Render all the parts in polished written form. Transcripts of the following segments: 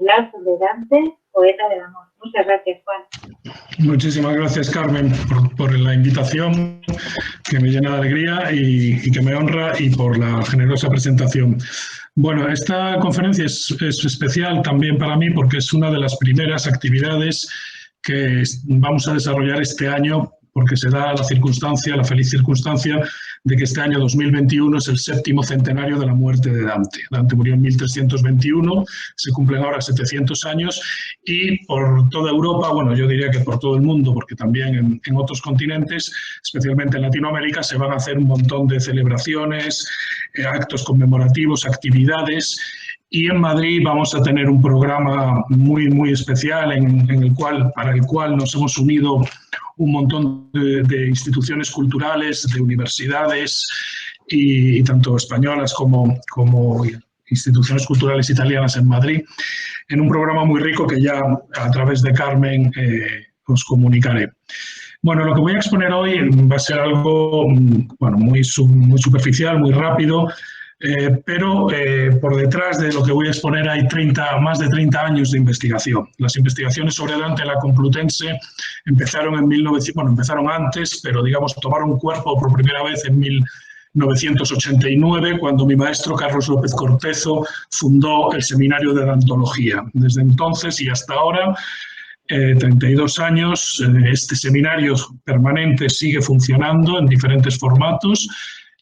hablar sobre Dante, poeta del amor. Muchas gracias, Juan. Muchísimas gracias, Carmen, por la invitación, que me llena de alegría y que me honra, y por la generosa presentación. Bueno, esta conferencia es especial también para mí porque es una de las primeras actividades que vamos a desarrollar este año, porque se da la feliz circunstancia de que este año 2021 es el 7º centenario de la muerte de Dante. Dante murió en 1321, se cumplen ahora 700 años, y por toda Europa, bueno, yo diría que por todo el mundo, porque también en otros continentes, especialmente en Latinoamérica, se van a hacer un montón de celebraciones, actos conmemorativos, actividades. Y en Madrid vamos a tener un programa muy, muy especial para el cual nos hemos unido un montón de instituciones culturales, de universidades, y tanto españolas como instituciones culturales italianas en Madrid, en un programa muy rico que ya a través de Carmen os comunicaré. Bueno, lo que voy a exponer hoy va a ser algo muy superficial, muy rápido, pero por detrás de lo que voy a exponer hay más de 30 años de investigación. Las investigaciones sobre Dante en la Complutense empezaron empezaron antes, pero digamos tomaron cuerpo por primera vez en 1989, cuando mi maestro Carlos López Cortezo fundó el Seminario de Dantología. Desde entonces y hasta ahora, 32 años, este seminario permanente sigue funcionando en diferentes formatos,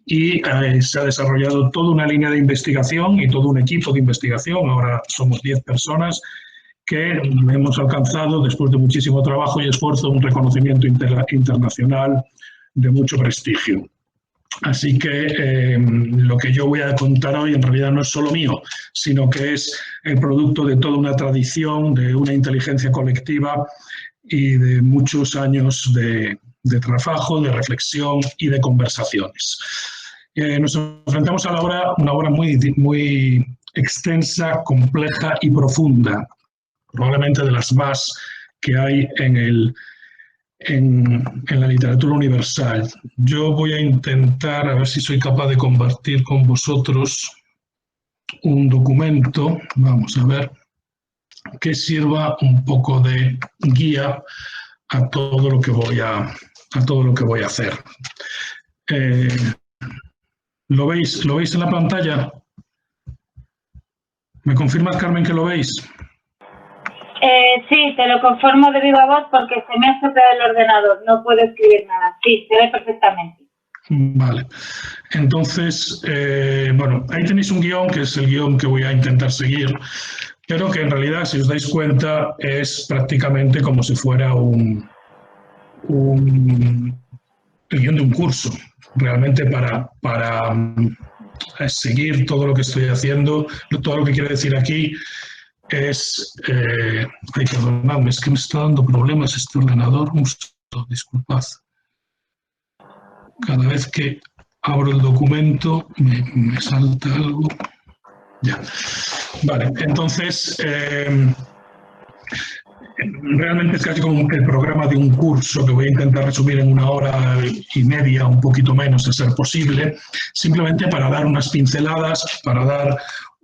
y se ha desarrollado toda una línea de investigación y todo un equipo de investigación. Ahora somos 10 personas que hemos alcanzado, después de muchísimo trabajo y esfuerzo, un reconocimiento internacional de mucho prestigio. Así que lo que yo voy a contar hoy en realidad no es solo mío, sino que es el producto de toda una tradición, de una inteligencia colectiva y de muchos años de trabajo, de reflexión y de conversaciones. Nos enfrentamos a una obra muy, muy extensa, compleja y profunda, probablemente de las más que hay en la literatura universal. Yo voy a intentar, a ver si soy capaz de compartir con vosotros un documento, vamos a ver, que sirva un poco de guía a todo lo que voy a hacer. ¿Lo veis en la pantalla? ¿Me confirmas, Carmen, que lo veis? Sí, te lo conformo de viva voz porque se me ha estropeado el ordenador, no puedo escribir nada. Sí, se ve perfectamente. Vale. Entonces, ahí tenéis un guión, que es el guión que voy a intentar seguir, pero que en realidad, si os dais cuenta, es prácticamente como si fuera el guión de un curso. Realmente para seguir todo lo que estoy haciendo, todo lo que quiero decir aquí es... perdonadme, es que me está dando problemas este ordenador. Un segundo, disculpad. Cada vez que abro el documento me salta algo. Ya. Vale, entonces... realmente es casi como el programa de un curso que voy a intentar resumir en 1 hora y media, un poquito menos, a ser posible, simplemente para dar unas pinceladas, para dar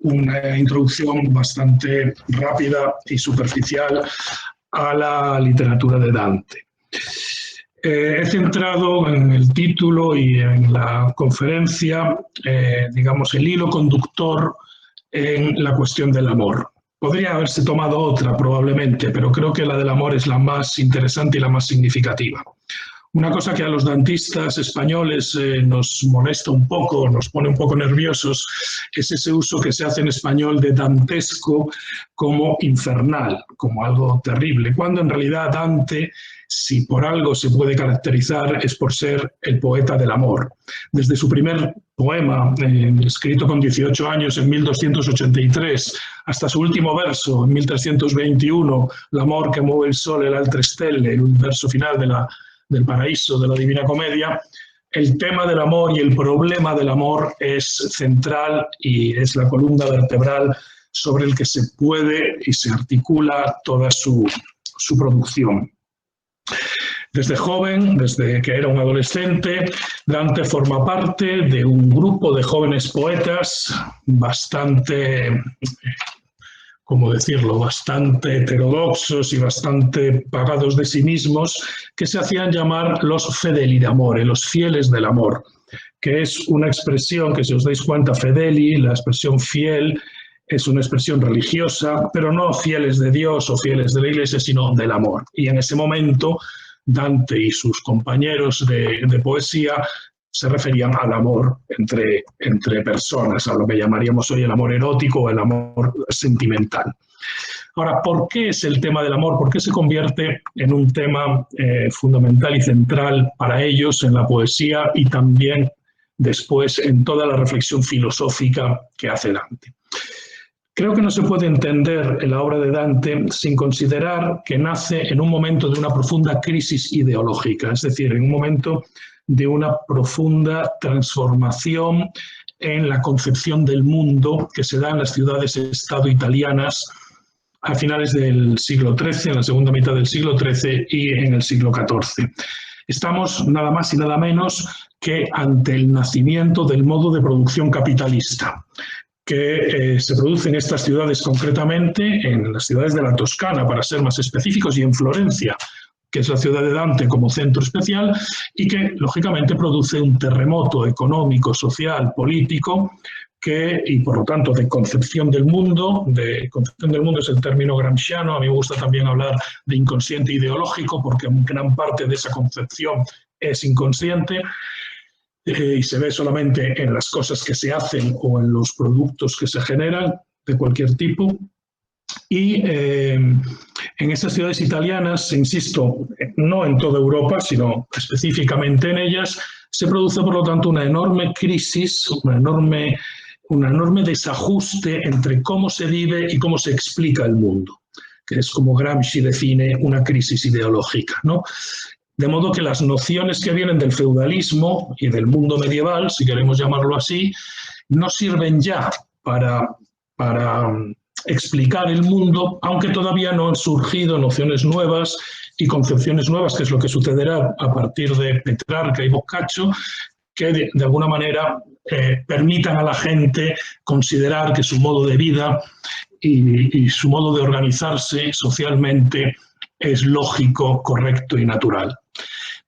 una introducción bastante rápida y superficial a la literatura de Dante. He centrado en el título y en la conferencia, digamos, el hilo conductor en la cuestión del amor. Podría haberse tomado otra probablemente, pero creo que la del amor es la más interesante y la más significativa. Una cosa que a los dantistas españoles nos molesta un poco, nos pone un poco nerviosos, es ese uso que se hace en español de dantesco como infernal, como algo terrible, cuando en realidad Dante, si por algo se puede caracterizar, es por ser el poeta del amor. Desde su primer poema, escrito con 18 años en 1283, hasta su último verso, en 1321, l'amor che muove il sole e le altre stelle, el verso final del Paraíso, de la Divina Comedia, el tema del amor y el problema del amor es central y es la columna vertebral sobre el que se puede y se articula toda su producción. Desde joven, desde que era un adolescente, Dante forma parte de un grupo de jóvenes poetas bastante como decirlo, bastante heterodoxos y bastante pagados de sí mismos, que se hacían llamar los fedeli d'amore, los fieles del amor, que es una expresión que, si os dais cuenta, fedeli, la expresión fiel, es una expresión religiosa, pero no fieles de Dios o fieles de la Iglesia, sino del amor. Y en ese momento, Dante y sus compañeros de poesía se referían al amor entre personas, a lo que llamaríamos hoy el amor erótico o el amor sentimental. Ahora, ¿por qué es el tema del amor? ¿Por qué se convierte en un tema fundamental y central para ellos en la poesía y también después en toda la reflexión filosófica que hace Dante? Creo que no se puede entender la obra de Dante sin considerar que nace en un momento de una profunda crisis ideológica, es decir, en un momento de una profunda transformación en la concepción del mundo que se da en las ciudades-estado italianas a finales del siglo XIII, en la segunda mitad del siglo XIII y en el siglo XIV. Estamos nada más y nada menos que ante el nacimiento del modo de producción capitalista, que se produce en estas ciudades concretamente, en las ciudades de la Toscana, para ser más específicos, y en Florencia, que es la ciudad de Dante como centro especial, y que lógicamente produce un terremoto económico, social, político, y por lo tanto de concepción del mundo. Concepción del mundo es el término gramsciano. A mí me gusta también hablar de inconsciente ideológico, porque gran parte de esa concepción es inconsciente y se ve solamente en las cosas que se hacen o en los productos que se generan de cualquier tipo. Y en esas ciudades italianas, insisto, no en toda Europa, sino específicamente en ellas, se produce, por lo tanto, una enorme crisis, un enorme desajuste entre cómo se vive y cómo se explica el mundo, que es como Gramsci define una crisis ideológica, ¿no? De modo que las nociones que vienen del feudalismo y del mundo medieval, si queremos llamarlo así, no sirven ya para explicar el mundo, aunque todavía no han surgido nociones nuevas y concepciones nuevas, que es lo que sucederá a partir de Petrarca y Boccaccio, que de alguna manera permitan a la gente considerar que su modo de vida y su modo de organizarse socialmente es lógico, correcto y natural.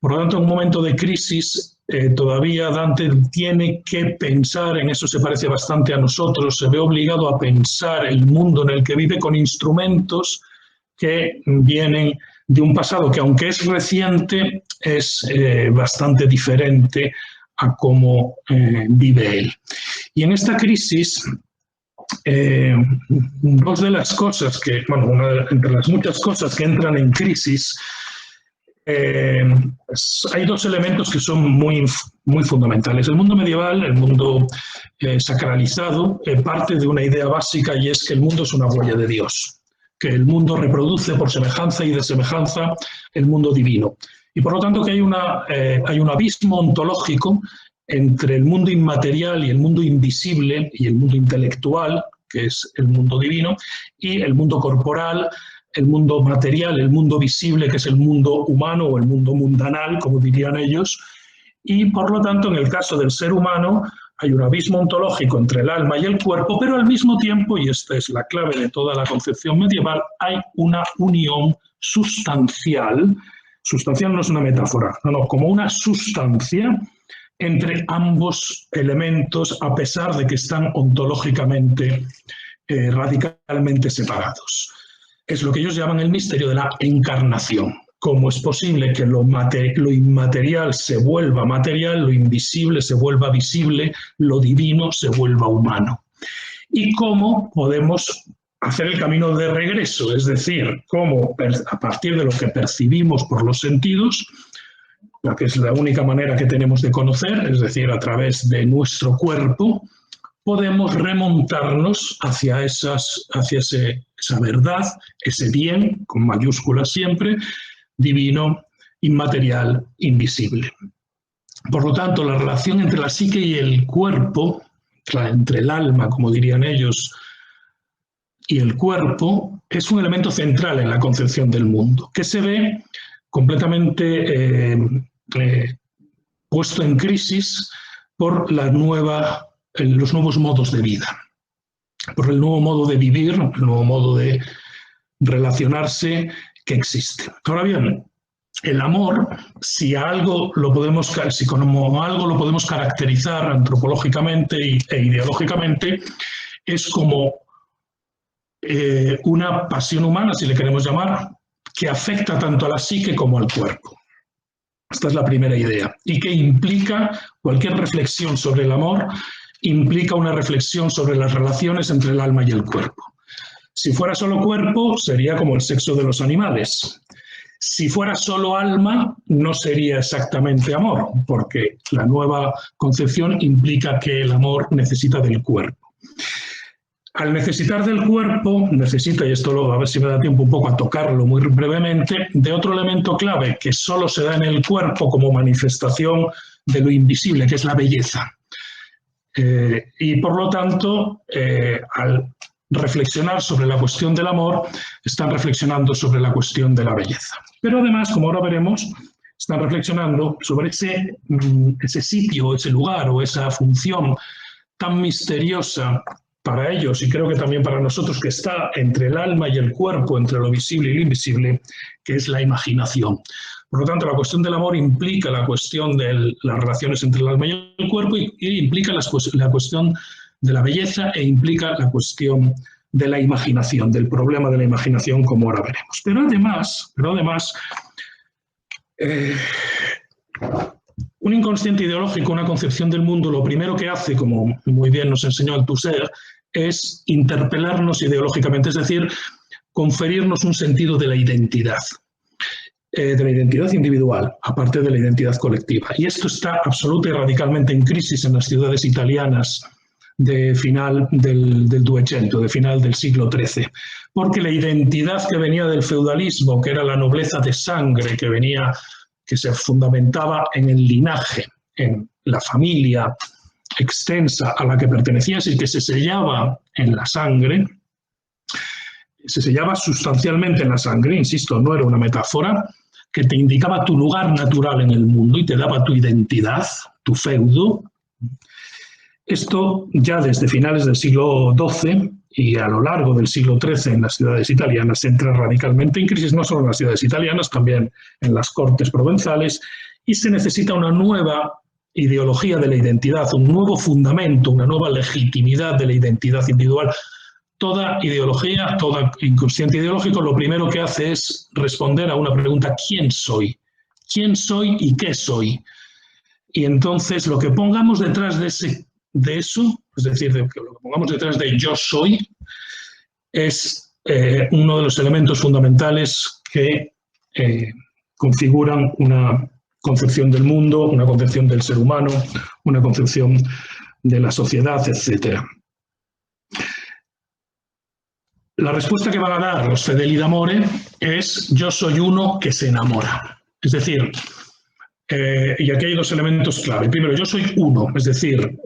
Por lo tanto, en un momento de crisis, todavía Dante tiene que pensar, en eso se parece bastante a nosotros, se ve obligado a pensar el mundo en el que vive con instrumentos que vienen de un pasado que, aunque es reciente, es bastante diferente a cómo vive él. Y en esta crisis, dos de las cosas que, bueno, entre las muchas cosas que entran en crisis, hay dos elementos que son muy fundamentales. El mundo medieval, el mundo sacralizado, parte de una idea básica, y es que el mundo es una huella de Dios, que el mundo reproduce por semejanza y desemejanza el mundo divino. Y por lo tanto que hay un abismo ontológico entre el mundo inmaterial y el mundo invisible y el mundo intelectual, que es el mundo divino, y el mundo corporal, el mundo material, el mundo visible, que es el mundo humano o el mundo mundanal, como dirían ellos. Y por lo tanto, en el caso del ser humano, hay un abismo ontológico entre el alma y el cuerpo, pero al mismo tiempo, y esta es la clave de toda la concepción medieval, hay una unión sustancial. Sustancial no es una metáfora, no, como una sustancia entre ambos elementos, a pesar de que están ontológicamente, radicalmente separados. Es lo que ellos llaman el misterio de la encarnación. ¿Cómo es posible que lo inmaterial se vuelva material, lo invisible se vuelva visible, lo divino se vuelva humano? ¿Y cómo podemos hacer el camino de regreso? Es decir, cómo a partir de lo que percibimos por los sentidos, porque es la única manera que tenemos de conocer, es decir, a través de nuestro cuerpo, podemos remontarnos hacia esa verdad, ese bien, con mayúsculas siempre, divino, inmaterial, invisible. Por lo tanto, la relación entre la psique y el cuerpo, entre el alma, como dirían ellos, y el cuerpo, es un elemento central en la concepción del mundo, que se ve completamente puesto en crisis por los nuevos modos de vida. por el nuevo modo de vivir, el nuevo modo de relacionarse que existe. Ahora bien, el amor, si como algo lo podemos caracterizar antropológicamente e ideológicamente, es como una pasión humana, si le queremos llamar, que afecta tanto a la psique como al cuerpo. Esta es la primera idea. Y que implica cualquier reflexión sobre el amor, implica una reflexión sobre las relaciones entre el alma y el cuerpo. Si fuera solo cuerpo, sería como el sexo de los animales. Si fuera solo alma, no sería exactamente amor, porque la nueva concepción implica que el amor necesita del cuerpo. Al necesitar del cuerpo, necesita, y esto a ver si me da tiempo un poco a tocarlo muy brevemente, de otro elemento clave que solo se da en el cuerpo como manifestación de lo invisible, que es la belleza. Y por lo tanto, al reflexionar sobre la cuestión del amor, están reflexionando sobre la cuestión de la belleza. Pero además, como ahora veremos, están reflexionando sobre ese sitio, ese lugar o esa función tan misteriosa para ellos, y creo que también para nosotros, que está entre el alma y el cuerpo, entre lo visible y lo invisible, que es la imaginación. Por lo tanto, la cuestión del amor implica la cuestión de las relaciones entre el alma y el cuerpo, y implica la cuestión de la belleza, e implica la cuestión de la imaginación, del problema de la imaginación, como ahora veremos. Pero además un inconsciente ideológico, una concepción del mundo, lo primero que hace, como muy bien nos enseñó Althusser, es interpelarnos ideológicamente, es decir, conferirnos un sentido de la identidad individual, aparte de la identidad colectiva. Y esto está absoluta y radicalmente en crisis en las ciudades italianas de final del Duecento, de final del siglo XIII, porque la identidad que venía del feudalismo, que era la nobleza de sangre, que se fundamentaba en el linaje, en la familia extensa a la que pertenecías y que se sellaba en la sangre, se sellaba sustancialmente en la sangre, insisto, no era una metáfora, que te indicaba tu lugar natural en el mundo y te daba tu identidad, tu feudo. Esto ya desde finales del siglo XII y a lo largo del siglo XIII en las ciudades italianas entra radicalmente en crisis, no solo en las ciudades italianas, también en las cortes provenzales, y se necesita una nueva ideología de la identidad, un nuevo fundamento, una nueva legitimidad de la identidad individual. Toda ideología, todo inconsciente ideológico, lo primero que hace es responder a una pregunta: ¿quién soy? ¿Quién soy y qué soy? Y entonces lo que pongamos detrás de eso, es decir, lo que pongamos detrás de yo soy, es uno de los elementos fundamentales que configuran una concepción del mundo, una concepción del ser humano, una concepción de la sociedad, etc. La respuesta que van a dar los fedeli d'amore es: yo soy uno que se enamora. Es decir, y aquí hay dos elementos clave. Primero, yo soy uno, es decir,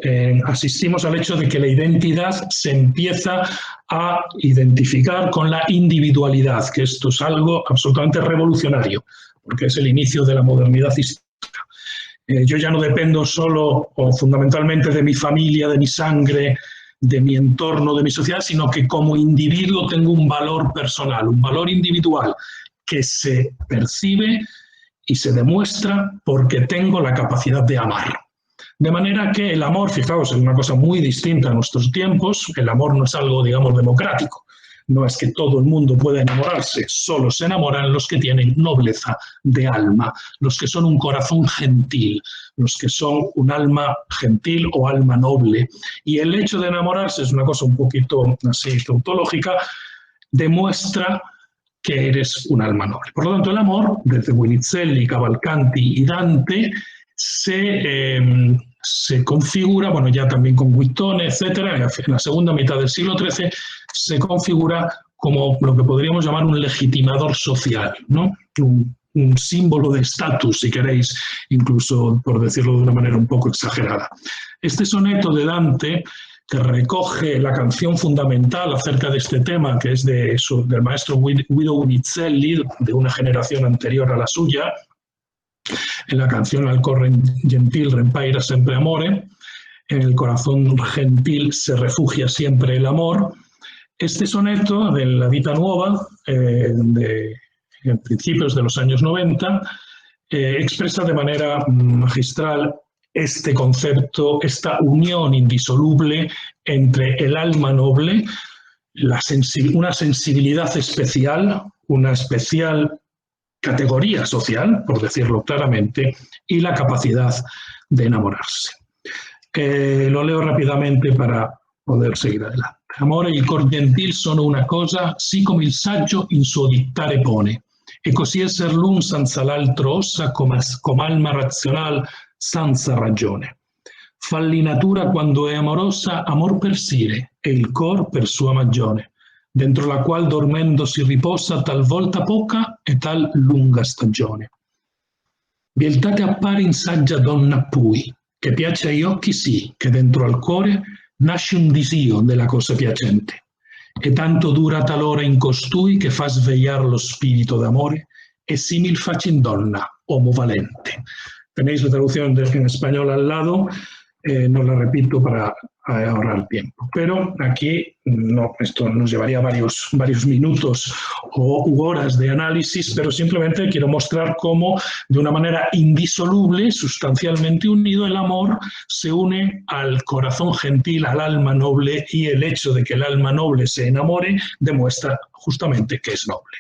asistimos al hecho de que la identidad se empieza a identificar con la individualidad, que esto es algo absolutamente revolucionario, porque es el inicio de la modernidad histórica. Yo ya no dependo solo o fundamentalmente de mi familia, de mi sangre, de mi entorno, de mi sociedad, sino que como individuo tengo un valor personal, un valor individual que se percibe y se demuestra porque tengo la capacidad de amar. De manera que el amor, fijaos, es una cosa muy distinta a nuestros tiempos. El amor no es algo, digamos, democrático. No es que todo el mundo pueda enamorarse, solo se enamoran los que tienen nobleza de alma, los que son un corazón gentil, los que son un alma gentil o alma noble. Y el hecho de enamorarse es una cosa un poquito así tautológica, demuestra que eres un alma noble. Por lo tanto, el amor, desde Winnizelli, Cavalcanti y Dante, se configura, bueno, ya también con Guittone, etcétera, en la segunda mitad del siglo XIII, se configura como lo que podríamos llamar un legitimador social, ¿no? Un símbolo de estatus, si queréis, incluso por decirlo de una manera un poco exagerada. Este soneto de Dante, que recoge la canción fundamental acerca de este tema, que es del maestro Guido Winnizelli, de una generación anterior a la suya, en la canción Al cor gentil rempaira sempre amore, en el corazón gentil se refugia siempre el amor. Este soneto de la Vita Nuova, de principios de los años 90, expresa de manera magistral este concepto, esta unión indisoluble entre el alma noble, una sensibilidad especial, una especial categoría social, por decirlo claramente, y la capacidad de enamorarse. Lo leo rápidamente para poter seguire adelante. Amore e il cor gentil sono una cosa, sì come il saggio in suo dittare pone, e così esser l'un senza l'altro ossa, come alma razional senza ragione. Falli natura quando è amorosa, amor per sire, e il cor per sua magione, dentro la qual dormendo si riposa talvolta poca e tal lunga stagione. Bieltà che appare in saggia donna appui, che piace agli occhi sì, che dentro al cuore nasce un disio della cosa piacente, e tanto dura talora in costui che fa svegliar lo spirito d'amore, e simil facin donna, homo valente. Tenéis la traducción en español al lado, no la repito para ahorrar tiempo. Pero aquí, no, esto nos llevaría varios minutos u horas de análisis, pero simplemente quiero mostrar cómo de una manera indisoluble, sustancialmente unido, el amor se une al corazón gentil, al alma noble, y el hecho de que el alma noble se enamore demuestra justamente que es noble.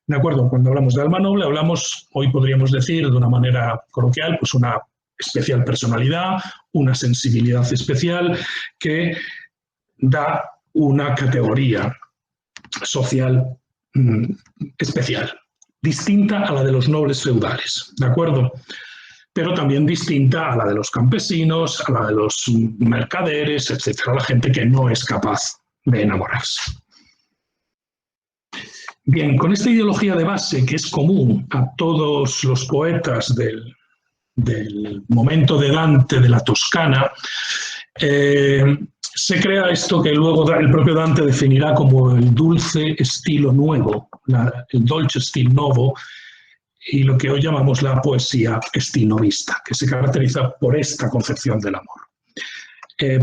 ¿De acuerdo? Cuando hablamos de alma noble, hablamos, hoy podríamos decir de una manera coloquial, pues una especial personalidad, una sensibilidad especial que da una categoría social especial, distinta a la de los nobles feudales, ¿de acuerdo? Pero también distinta a la de los campesinos, a la de los mercaderes, etcétera, la gente que no es capaz de enamorarse. Bien, con esta ideología de base que es común a todos los poetas del momento de Dante, de la Toscana, se crea esto que luego el propio Dante definirá como el dulce estilo nuevo, el dolce stil novo, y lo que hoy llamamos la poesía stinovista, que se caracteriza por esta concepción del amor.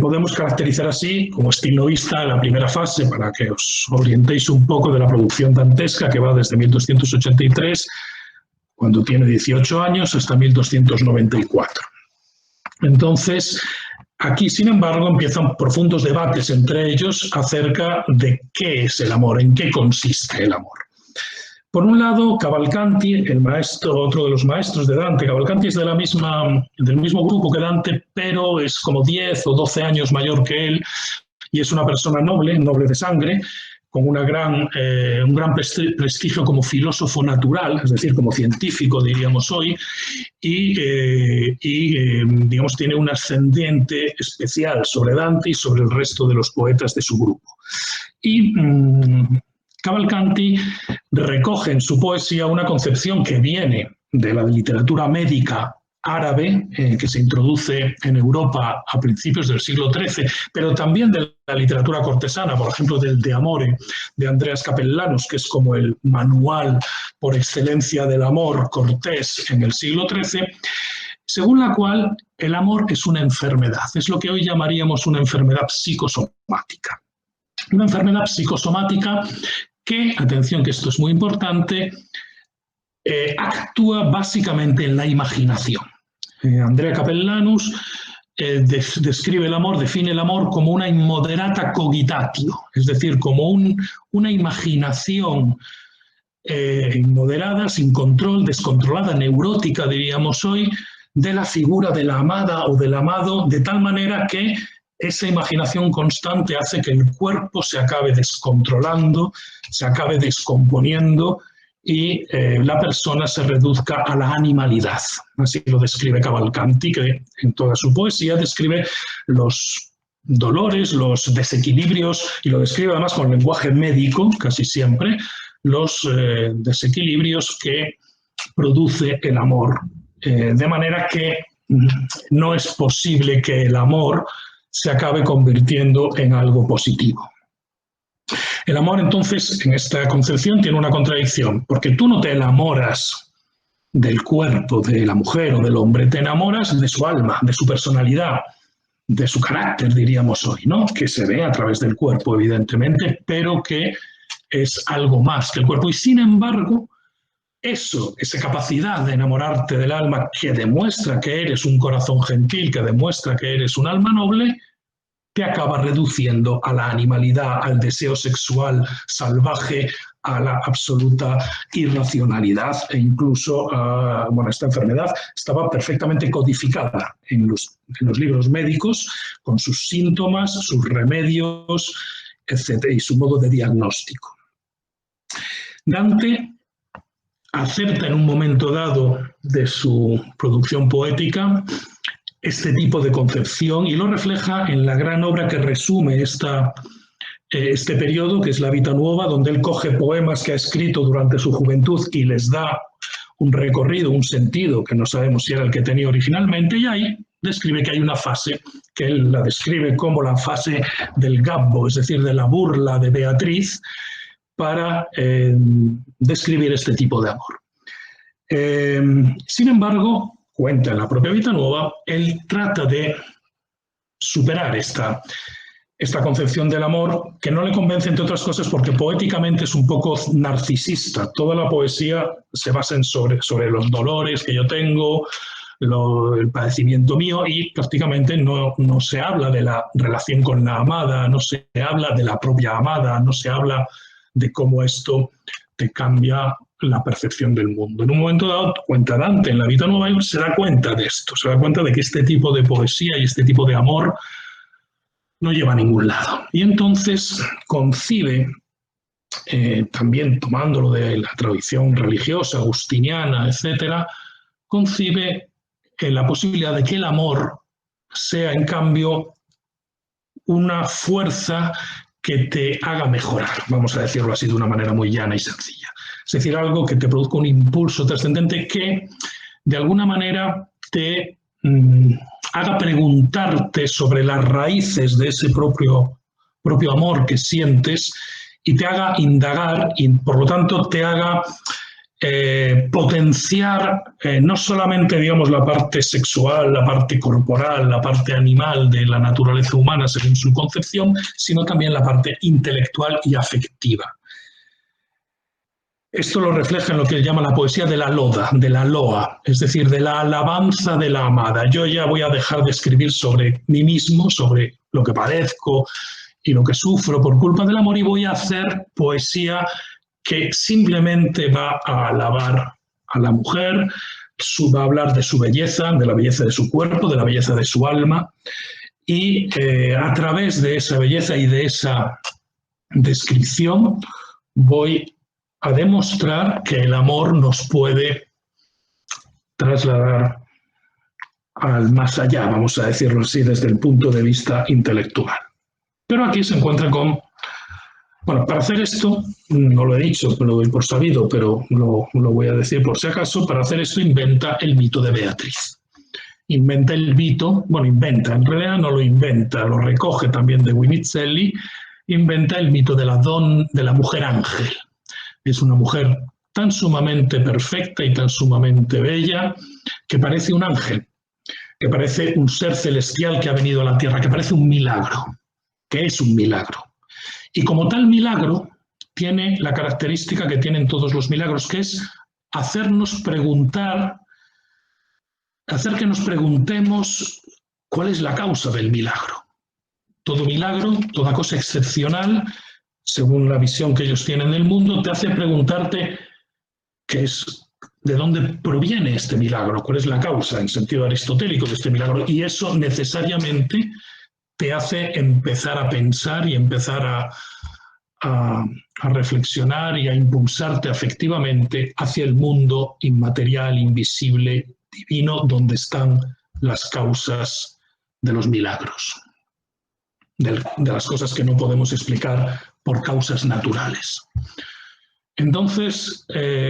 Podemos caracterizar así como stinovista la primera fase, para que os orientéis un poco de la producción dantesca, que va desde 1283, cuando tiene 18 años, hasta 1294. Entonces, aquí, sin embargo, empiezan profundos debates entre ellos acerca de qué es el amor, en qué consiste el amor. Por un lado, Cavalcanti, el maestro, otro de los maestros de Dante. Cavalcanti es del mismo grupo que Dante, pero es como 10 o 12 años mayor que él, y es una persona noble de sangre, con un gran prestigio como filósofo natural, es decir, como científico, diríamos hoy, y digamos, tiene un ascendiente especial sobre Dante y sobre el resto de los poetas de su grupo. Y Cavalcanti recoge en su poesía una concepción que viene de la literatura médica árabe, que se introduce en Europa a principios del siglo XIII, pero también de la literatura cortesana, por ejemplo, del De Amore, de Andreas Capellanus, que es como el manual por excelencia del amor cortés en el siglo XIII, según la cual el amor es una enfermedad, es lo que hoy llamaríamos una enfermedad psicosomática. Una enfermedad psicosomática que, atención que esto es muy importante, actúa básicamente en la imaginación. Andrea Capellanus describe el amor, define el amor como una immoderata cogitatio, es decir, como una imaginación inmoderada, sin control, descontrolada, neurótica, diríamos hoy, de la figura de la amada o del amado, de tal manera que esa imaginación constante hace que el cuerpo se acabe descontrolando, se acabe descomponiendo y la persona se reduzca a la animalidad. Así lo describe Cavalcanti, que en toda su poesía describe los dolores, los desequilibrios, y lo describe además con lenguaje médico, casi siempre, los desequilibrios que produce el amor. De manera que no es posible que el amor se acabe convirtiendo en algo positivo. El amor, entonces, en esta concepción tiene una contradicción, porque tú no te enamoras del cuerpo de la mujer o del hombre, te enamoras de su alma, de su personalidad, de su carácter, diríamos hoy, ¿no? Que se ve a través del cuerpo, evidentemente, pero que es algo más que el cuerpo. Y sin embargo, esa capacidad de enamorarte del alma que demuestra que eres un corazón gentil, que demuestra que eres un alma noble, te acaba reduciendo a la animalidad, al deseo sexual salvaje, a la absoluta irracionalidad e incluso, esta enfermedad estaba perfectamente codificada en los libros médicos con sus síntomas, sus remedios, etc., y su modo de diagnóstico. Dante acepta en un momento dado de su producción poética este tipo de concepción y lo refleja en la gran obra que resume este periodo, que es la Vita Nuova, donde él coge poemas que ha escrito durante su juventud y les da un recorrido, un sentido que no sabemos si era el que tenía originalmente, y ahí describe que hay una fase que él la describe como la fase del gabbo, es decir, de la burla de Beatriz, para describir este tipo de amor. Sin embargo, cuenta en la propia Vita Nuova, él trata de superar esta concepción del amor, que no le convence, entre otras cosas, porque poéticamente es un poco narcisista. Toda la poesía se basa sobre los dolores que yo tengo, el padecimiento mío, y prácticamente no se habla de la relación con la amada, no se habla de la propia amada, no se habla de cómo esto te cambia la percepción del mundo. En un momento dado, cuenta Dante en la Vita Nuova, él se da cuenta de esto, se da cuenta de que este tipo de poesía y este tipo de amor no lleva a ningún lado. Y entonces concibe, también tomándolo de la tradición religiosa, agustiniana, etc., concibe la posibilidad de que el amor sea, en cambio, una fuerza que te haga mejorar, vamos a decirlo así de una manera muy llana y sencilla. Es decir, algo que te produzca un impulso trascendente que, de alguna manera, te haga preguntarte sobre las raíces de ese propio amor que sientes y te haga indagar y, por lo tanto, te haga potenciar no solamente, digamos, la parte sexual, la parte corporal, la parte animal de la naturaleza humana según su concepción, sino también la parte intelectual y afectiva. Esto lo refleja en lo que él llama la poesía de la loda, de la loa, es decir, de la alabanza de la amada. Yo ya voy a dejar de escribir sobre mí mismo, sobre lo que padezco y lo que sufro por culpa del amor, y voy a hacer poesía que simplemente va a alabar a la mujer, va a hablar de su belleza, de la belleza de su cuerpo, de la belleza de su alma, y a través de esa belleza y de esa descripción voy a demostrar que el amor nos puede trasladar al más allá, vamos a decirlo así, desde el punto de vista intelectual. Pero aquí se encuentra con... Bueno, para hacer esto, no lo he dicho, lo doy por sabido, pero lo voy a decir por si acaso, para hacer esto inventa el mito de Beatriz. Inventa el mito, en realidad no lo inventa, lo recoge también de Winnizelli, inventa el mito de la mujer ángel. Es una mujer tan sumamente perfecta y tan sumamente bella que parece un ángel, que parece un ser celestial que ha venido a la tierra, que parece un milagro, que es un milagro. Y como tal milagro, tiene la característica que tienen todos los milagros, que es hacer que nos preguntemos cuál es la causa del milagro. Todo milagro, toda cosa excepcional, según la visión que ellos tienen del mundo, te hace preguntarte de dónde proviene este milagro, cuál es la causa, en sentido aristotélico, de este milagro. Y eso necesariamente te hace empezar a pensar y empezar a reflexionar y a impulsarte afectivamente hacia el mundo inmaterial, invisible, divino, donde están las causas de los milagros, de las cosas que no podemos explicar por causas naturales. Entonces,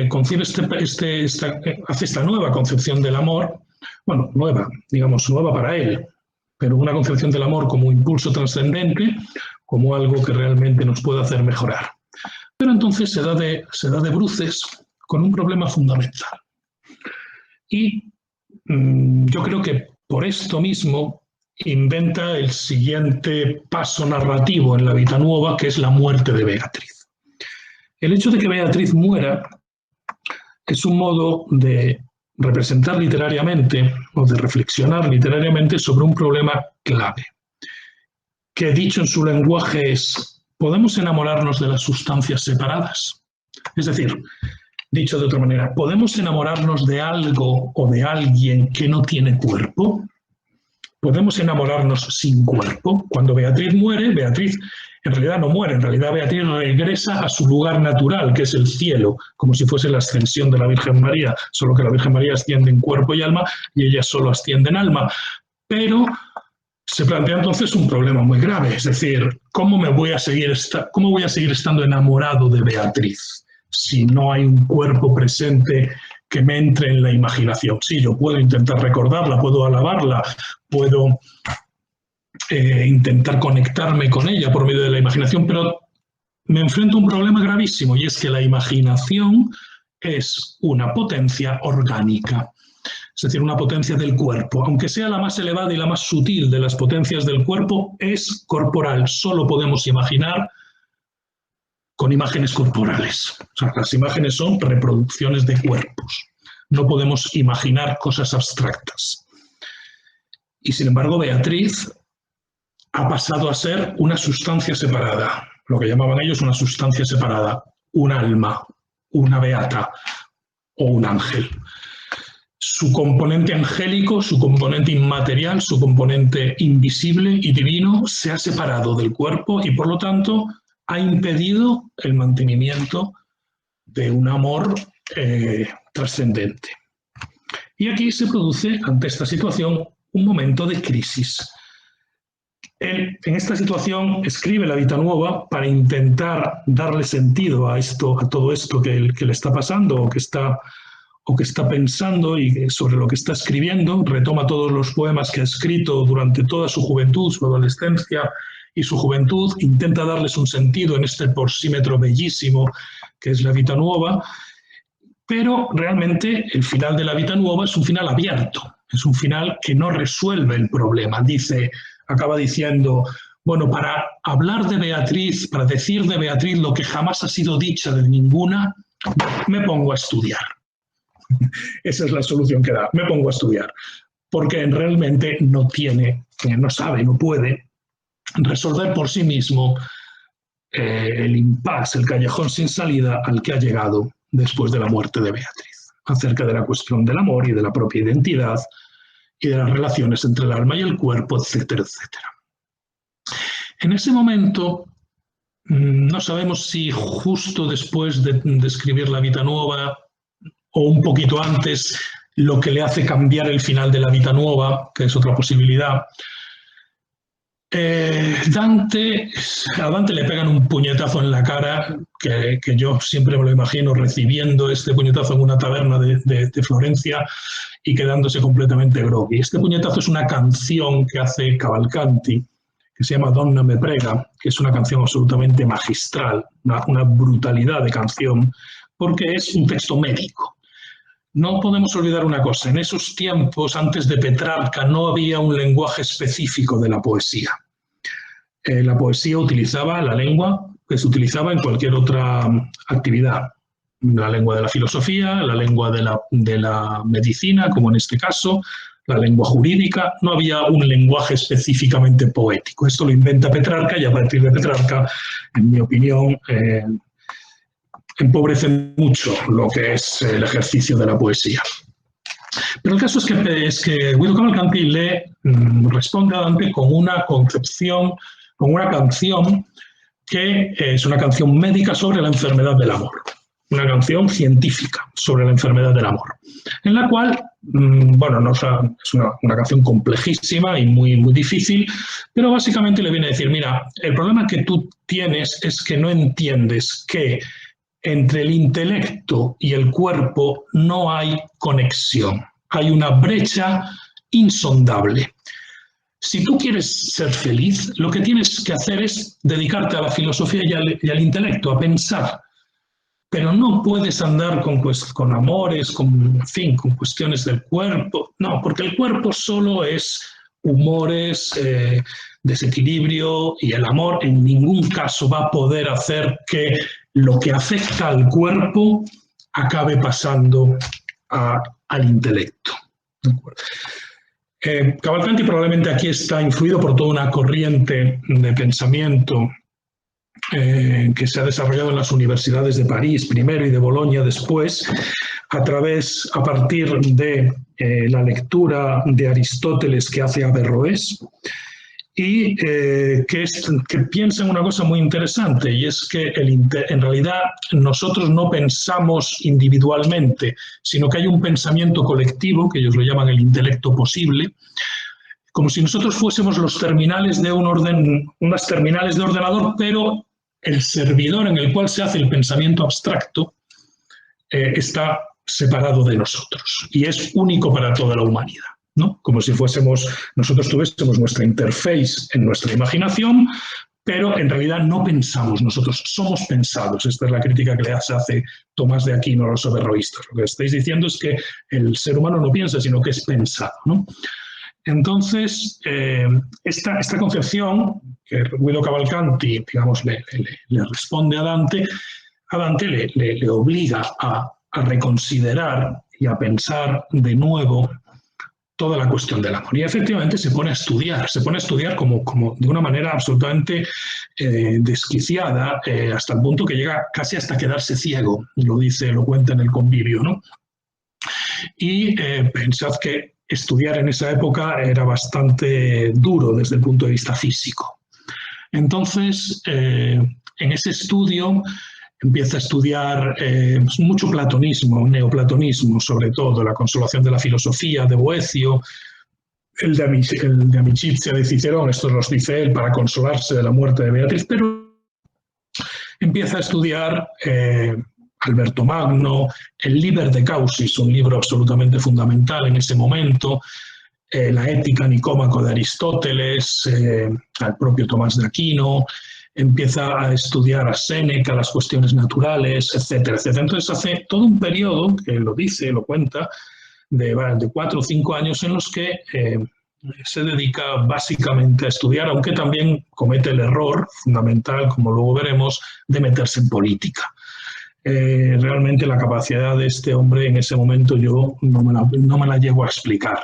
concibe hace esta nueva concepción del amor, nueva para él, pero una concepción del amor como impulso trascendente, como algo que realmente nos puede hacer mejorar. Pero entonces se da de bruces con un problema fundamental. Y yo creo que por esto mismo inventa el siguiente paso narrativo en la Vita Nuova, que es la muerte de Beatriz. El hecho de que Beatriz muera es un modo de representar literariamente o de reflexionar literariamente sobre un problema clave, que dicho en su lenguaje es: ¿podemos enamorarnos de las sustancias separadas? Es decir, dicho de otra manera, ¿podemos enamorarnos de algo o de alguien que no tiene cuerpo? ¿Podemos enamorarnos sin cuerpo? Cuando Beatriz muere, Beatriz en realidad no muere, en realidad Beatriz regresa a su lugar natural, que es el cielo, como si fuese la ascensión de la Virgen María, solo que la Virgen María asciende en cuerpo y alma y ella solo asciende en alma. Pero se plantea entonces un problema muy grave, es decir, ¿cómo voy a seguir estando enamorado de Beatriz si no hay un cuerpo presente que me entre en la imaginación? Sí, yo puedo intentar recordarla, puedo alabarla, puedo intentar conectarme con ella por medio de la imaginación, pero me enfrento a un problema gravísimo, y es que la imaginación es una potencia orgánica, es decir, una potencia del cuerpo. Aunque sea la más elevada y la más sutil de las potencias del cuerpo, es corporal. Solo podemos imaginar con imágenes corporales. O sea, las imágenes son reproducciones de cuerpos. No podemos imaginar cosas abstractas. Y sin embargo, Beatriz ha pasado a ser una sustancia separada, lo que llamaban ellos una sustancia separada, un alma, una beata o un ángel. Su componente angélico, su componente inmaterial, su componente invisible y divino se ha separado del cuerpo y por lo tanto ha impedido el mantenimiento de un amor trascendente. Y aquí se produce, ante esta situación, un momento de crisis. Él, en esta situación, escribe la Vita Nuova para intentar darle sentido a todo esto que le está pasando o que está pensando y sobre lo que está escribiendo. Retoma todos los poemas que ha escrito durante toda su juventud, su adolescencia y su juventud. Intenta darles un sentido en este porsímetro bellísimo que es la Vita Nuova. Pero realmente el final de la Vita Nuova es un final abierto, es un final que no resuelve el problema. Acaba diciendo, bueno, para hablar de Beatriz, para decir de Beatriz lo que jamás ha sido dicha de ninguna, me pongo a estudiar. Esa es la solución que da, me pongo a estudiar, porque realmente no sabe, no puede resolver por sí mismo el impasse, el callejón sin salida al que ha llegado después de la muerte de Beatriz, acerca de la cuestión del amor y de la propia identidad y de las relaciones entre el alma y el cuerpo, etcétera, etcétera. En ese momento, no sabemos si justo después de escribir la Vita Nuova o un poquito antes, lo que le hace cambiar el final de la Vita Nuova, que es otra posibilidad. A Dante le pegan un puñetazo en la cara, que yo siempre me lo imagino recibiendo este puñetazo en una taberna de Florencia y quedándose completamente groggy. Este puñetazo es una canción que hace Cavalcanti, que se llama Donna me prega, que es una canción absolutamente magistral, una brutalidad de canción, porque es un texto médico. No podemos olvidar una cosa, en esos tiempos, antes de Petrarca, no había un lenguaje específico de la poesía. La poesía utilizaba la lengua que se utilizaba en cualquier otra actividad. La lengua de la filosofía, la lengua de la medicina, como en este caso, la lengua jurídica. No había un lenguaje específicamente poético. Esto lo inventa Petrarca y a partir de Petrarca, en mi opinión, empobrece mucho lo que es el ejercicio de la poesía. Pero el caso es que Guido Cavalcanti le responde a Dante con una concepción, con una canción que es una canción médica sobre la enfermedad del amor, una canción científica sobre la enfermedad del amor, en la cual, bueno, es una canción complejísima y muy, muy difícil, pero básicamente le viene a decir, mira, el problema que tú tienes es que no entiendes que entre el intelecto y el cuerpo no hay conexión, hay una brecha insondable. Si tú quieres ser feliz, lo que tienes que hacer es dedicarte a la filosofía y al intelecto, a pensar. Pero no puedes andar con amores, con cuestiones del cuerpo. No, porque el cuerpo solo es humores, desequilibrio, y el amor en ningún caso va a poder hacer que lo que afecta al cuerpo acabe pasando al intelecto. Cavalcanti probablemente aquí está influido por toda una corriente de pensamiento que se ha desarrollado en las universidades de París primero y de Bolonia después, a partir de la lectura de Aristóteles que hace Averroés, y que piensa en una cosa muy interesante, y es que en realidad nosotros no pensamos individualmente, sino que hay un pensamiento colectivo, que ellos lo llaman el intelecto posible, como si nosotros fuésemos los terminales de unas terminales de ordenador, pero el servidor en el cual se hace el pensamiento abstracto está separado de nosotros y es único para toda la humanidad, ¿no? Como si nosotros tuviésemos nuestra interface en nuestra imaginación, pero en realidad no pensamos, nosotros somos pensados. Esta es la crítica que le hace Tomás de Aquino a los averroístas. Lo que estáis diciendo es que el ser humano no piensa, sino que es pensado, ¿no? Entonces, esta concepción que Guido Cavalcanti, digamos, le responde a Dante le obliga a reconsiderar y a pensar de nuevo toda la cuestión del amor. Y efectivamente se pone a estudiar como de una manera absolutamente desquiciada, hasta el punto que llega casi hasta quedarse ciego, lo cuenta en el Convivio, ¿no? Y pensad que estudiar en esa época era bastante duro desde el punto de vista físico. Entonces, en ese estudio empieza a estudiar mucho platonismo, neoplatonismo, sobre todo, la consolación de la filosofía de Boecio, el de Amicizia de Cicerón, estos los dice él para consolarse de la muerte de Beatriz, pero empieza a estudiar Alberto Magno, el Liber de Causis, un libro absolutamente fundamental en ese momento, la Ética Nicómaco de Aristóteles, al propio Tomás de Aquino, empieza a estudiar a Séneca, las cuestiones naturales, etcétera, etcétera. Entonces hace todo un periodo, que lo cuenta, de 4 o 5 años en los que se dedica básicamente a estudiar, aunque también comete el error fundamental, como luego veremos, de meterse en política. Realmente la capacidad de este hombre en ese momento yo no me la llego a explicar,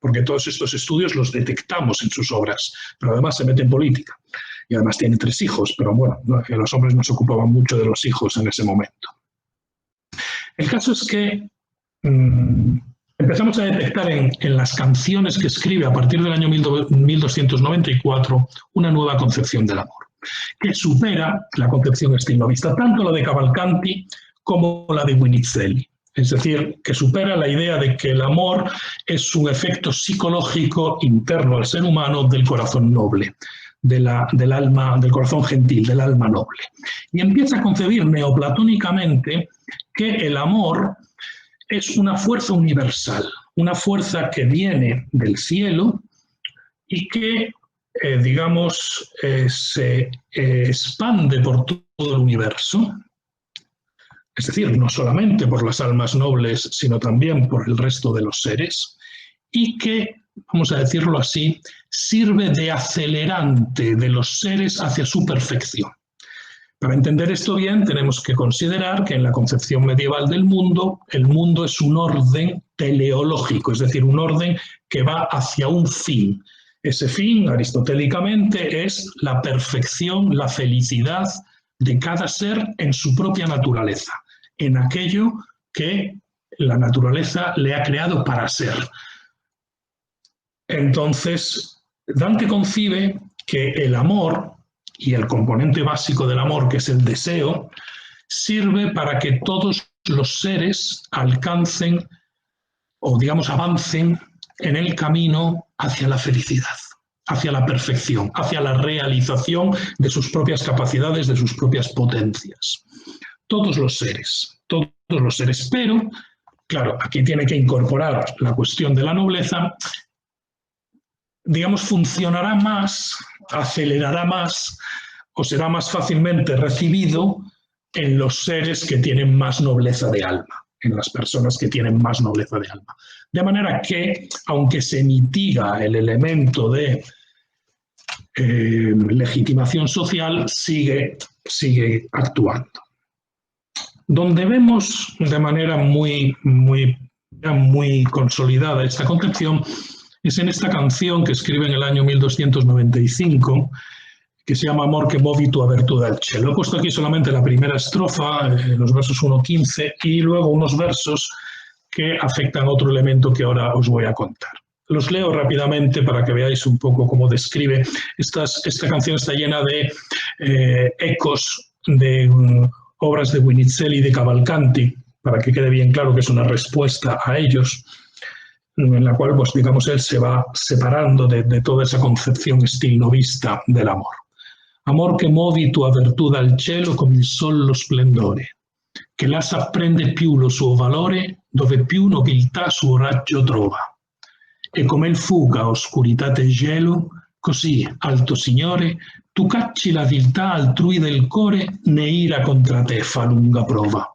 porque todos estos estudios los detectamos en sus obras, pero además se mete en política. Y además tiene 3 hijos, pero bueno, los hombres no se ocupaban mucho de los hijos en ese momento. El caso es que empezamos a detectar en las canciones que escribe a partir del año 1294 una nueva concepción del amor, que supera la concepción estilovista, tanto la de Cavalcanti como la de Guinizelli. Es decir, que supera la idea de que el amor es un efecto psicológico interno al ser humano del corazón noble, del alma, del corazón gentil, del alma noble. Y empieza a concebir neoplatónicamente que el amor es una fuerza universal, una fuerza que viene del cielo y que, se expande por todo el universo, es decir, no solamente por las almas nobles, sino también por el resto de los seres, y que, vamos a decirlo así, sirve de acelerante de los seres hacia su perfección. Para entender esto bien, tenemos que considerar que en la concepción medieval del mundo, el mundo es un orden teleológico, es decir, un orden que va hacia un fin. Ese fin, aristotélicamente, es la perfección, la felicidad de cada ser en su propia naturaleza, en aquello que la naturaleza le ha creado para ser. Entonces, Dante concibe que el amor y el componente básico del amor, que es el deseo, sirve para que todos los seres alcancen o, avancen en el camino hacia la felicidad, hacia la perfección, hacia la realización de sus propias capacidades, de sus propias potencias. Todos los seres, pero, claro, aquí tiene que incorporar la cuestión de la nobleza, funcionará más, acelerará más o será más fácilmente recibido en los seres que tienen más nobleza de alma. en las personas que tienen más nobleza de alma. De manera que, aunque se mitiga el elemento de legitimación social, sigue actuando. Donde vemos de manera muy consolidada esta concepción es en esta canción que escribe en el año 1295, que se llama Amor che movi tua virtù dal cielo. He puesto aquí solamente la primera estrofa, los versos 1-15, y luego unos versos que afectan a otro elemento que ahora os voy a contar. Los leo rápidamente para que veáis un poco cómo describe. Esta canción está llena de ecos de obras de Guinizelli y de Cavalcanti, para que quede bien claro que es una respuesta a ellos, en la cual, pues, digamos, él se va separando de toda esa concepción stilnovista del amor. Amor che movi tua virtù dal cielo come il sol lo splendore, che là s'apprende più lo suo valore, dove più nobiltà suo raggio trova. E come il fuga oscurità te gelo, così, alto Signore, tu cacci la viltà altrui del core, né ira contra te fa lunga prova.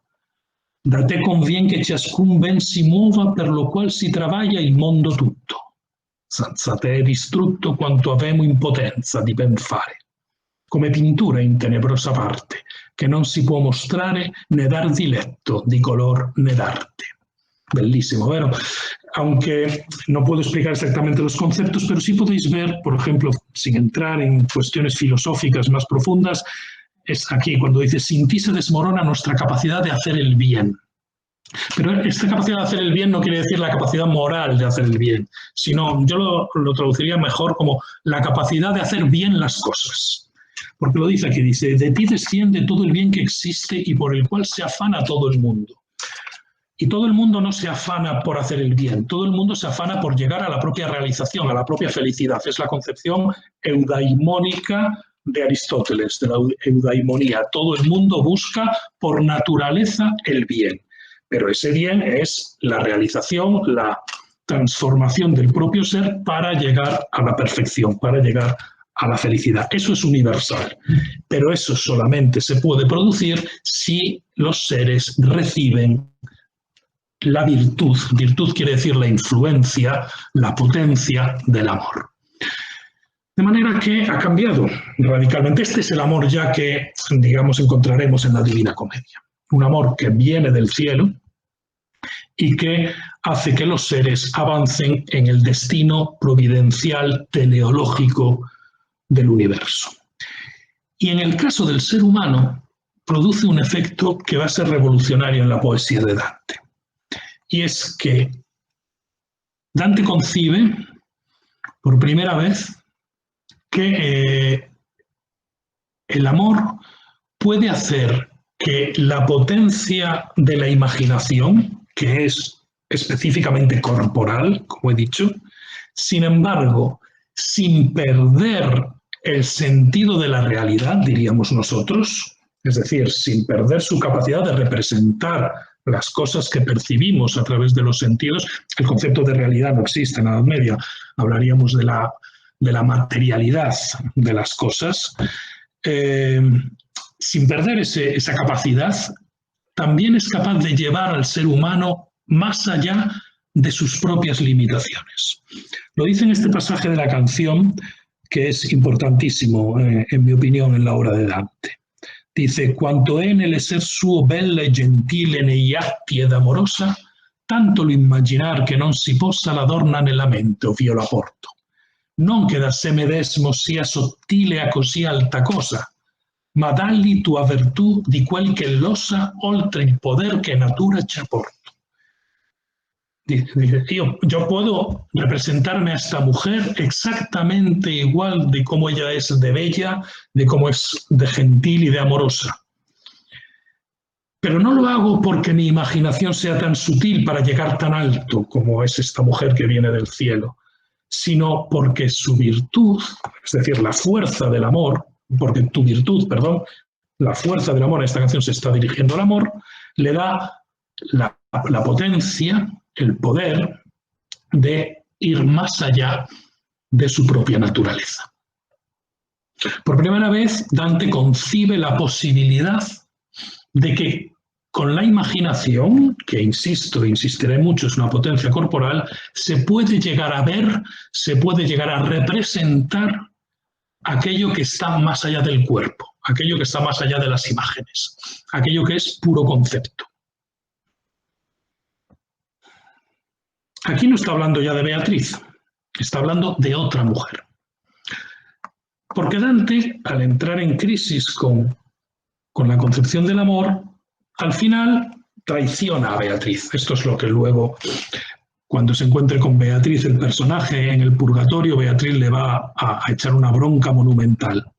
Da te convien che ciascun ben si muova, per lo qual si travaglia il mondo tutto. Senza te è distrutto quanto avemo in potenza di ben fare. Come pintura in tenebrosa parte, che non si può mostrare né dar diletto di color né d'arte. Bellísimo, ¿verdad? Aunque no puedo explicar exactamente los conceptos, pero sí podéis ver, por ejemplo, sin entrar en cuestiones filosóficas más profundas, es aquí cuando dice, sin ti se desmorona nuestra capacidad de hacer el bien. Pero esta capacidad de hacer el bien no quiere decir la capacidad moral de hacer el bien, sino yo lo traduciría mejor como la capacidad de hacer bien las cosas. Porque lo dice aquí, dice, de ti desciende todo el bien que existe y por el cual se afana todo el mundo. Y todo el mundo no se afana por hacer el bien, todo el mundo se afana por llegar a la propia realización, a la propia felicidad. Es la concepción eudaimónica de Aristóteles, de la eudaimonía. Todo el mundo busca por naturaleza el bien, pero ese bien es la realización, la transformación del propio ser para llegar a la perfección, para llegar a la felicidad. Eso es universal, pero eso solamente se puede producir si los seres reciben la virtud. Virtud quiere decir la influencia, la potencia del amor. De manera que ha cambiado radicalmente. Este es el amor ya que, digamos, encontraremos en la Divina Comedia. Un amor que viene del cielo y que hace que los seres avancen en el destino providencial, teleológico del universo. Y en el caso del ser humano, produce un efecto que va a ser revolucionario en la poesía de Dante. Y es que Dante concibe por primera vez que el amor puede hacer que la potencia de la imaginación, que es específicamente corporal, como he dicho, sin embargo, sin perder el sentido de la realidad, diríamos nosotros, es decir, sin perder su capacidad de representar las cosas que percibimos a través de los sentidos. El concepto de realidad no existe en la Edad Media, hablaríamos de la materialidad de las cosas. Sin perder esa capacidad, también es capaz de llevar al ser humano más allá de sus propias limitaciones. Lo dice en este pasaje de la canción, que es importantísimo, en mi opinión, en la obra de Dante. Dice, quanto è nel ser suo bella e gentile negli atti ed amorosa, tanto lo immaginar che non si possa l'adorna nella mente, ovvio la porto. Non che da se medesmo sia sottile a così alta cosa, ma dalli tua virtù di quel che l'osa oltre il poder che natura ci apporta. Yo puedo representarme a esta mujer exactamente igual de cómo ella es de bella, de cómo es de gentil y de amorosa. Pero no lo hago porque mi imaginación sea tan sutil para llegar tan alto como es esta mujer que viene del cielo, sino porque su virtud, es decir, la fuerza del amor, porque tu virtud, perdón, la fuerza del amor, esta canción se está dirigiendo al amor, le da la potencia, el poder de ir más allá de su propia naturaleza. Por primera vez, Dante concibe la posibilidad de que con la imaginación, que insisto, insistiré mucho, es una potencia corporal, se puede llegar a ver, se puede llegar a representar aquello que está más allá del cuerpo, aquello que está más allá de las imágenes, aquello que es puro concepto. Aquí no está hablando ya de Beatriz, está hablando de otra mujer. Porque Dante, al entrar en crisis con la concepción del amor, al final traiciona a Beatriz. Esto es lo que luego, cuando se encuentre con Beatriz, el personaje en el purgatorio, Beatriz le va a echar una bronca monumental.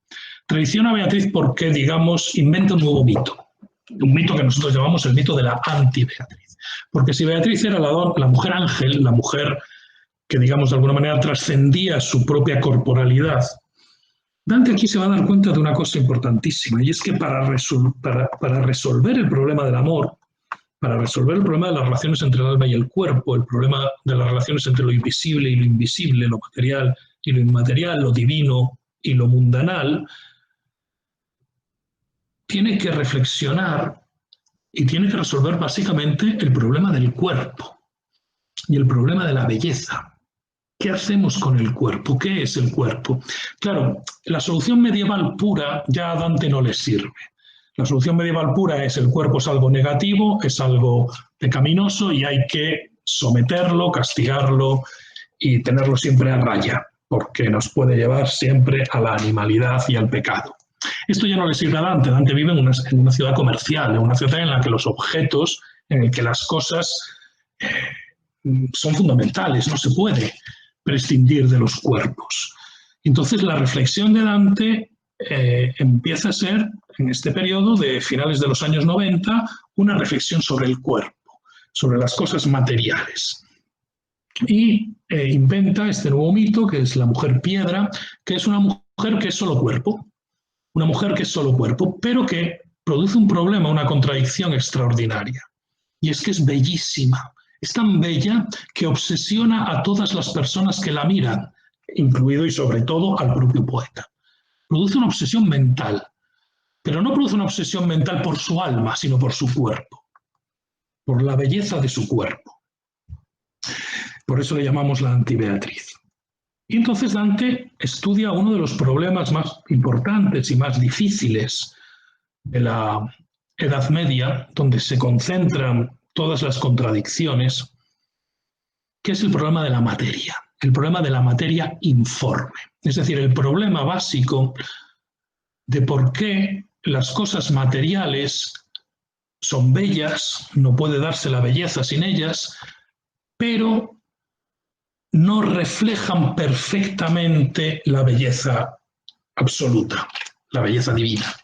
Traiciona a Beatriz porque, digamos, inventa un nuevo mito. Un mito que nosotros llamamos el mito de la anti-Beatriz. Porque si Beatriz era la mujer ángel, la mujer que, digamos, de alguna manera trascendía su propia corporalidad, Dante aquí se va a dar cuenta de una cosa importantísima, y es que para resolver el problema del amor, para resolver el problema de las relaciones entre el alma y el cuerpo, el problema de las relaciones entre lo invisible y lo invisible, lo material y lo inmaterial, lo divino y lo mundanal, tiene que reflexionar y tiene que resolver básicamente el problema del cuerpo y el problema de la belleza. ¿Qué hacemos con el cuerpo? ¿Qué es el cuerpo? Claro, la solución medieval pura ya a Dante no le sirve. La solución medieval pura es el cuerpo es algo negativo, es algo pecaminoso y hay que someterlo, castigarlo y tenerlo siempre a raya, porque nos puede llevar siempre a la animalidad y al pecado. Esto ya no le sirve a Dante. Dante vive en una ciudad comercial, en una ciudad en la que los objetos, en la que las cosas son fundamentales, no se puede prescindir de los cuerpos. Entonces la reflexión de Dante empieza a ser, en este periodo de finales de los años 90, una reflexión sobre el cuerpo, sobre las cosas materiales. Y inventa este nuevo mito, que es la mujer piedra, que es una mujer que es solo cuerpo, una mujer que es solo cuerpo, pero que produce un problema, una contradicción extraordinaria. Y es que es bellísima. Es tan bella que obsesiona a todas las personas que la miran, incluido y sobre todo al propio poeta. Produce una obsesión mental, pero no produce una obsesión mental por su alma, sino por su cuerpo, por la belleza de su cuerpo. Por eso le llamamos la anti-Beatriz. Y entonces Dante estudia uno de los problemas más importantes y más difíciles de la Edad Media, donde se concentran todas las contradicciones, que es el problema de la materia, el problema de la materia informe. Es decir, el problema básico de por qué las cosas materiales son bellas, no puede darse la belleza sin ellas, pero no reflejan perfectamente la belleza absoluta, la belleza divina.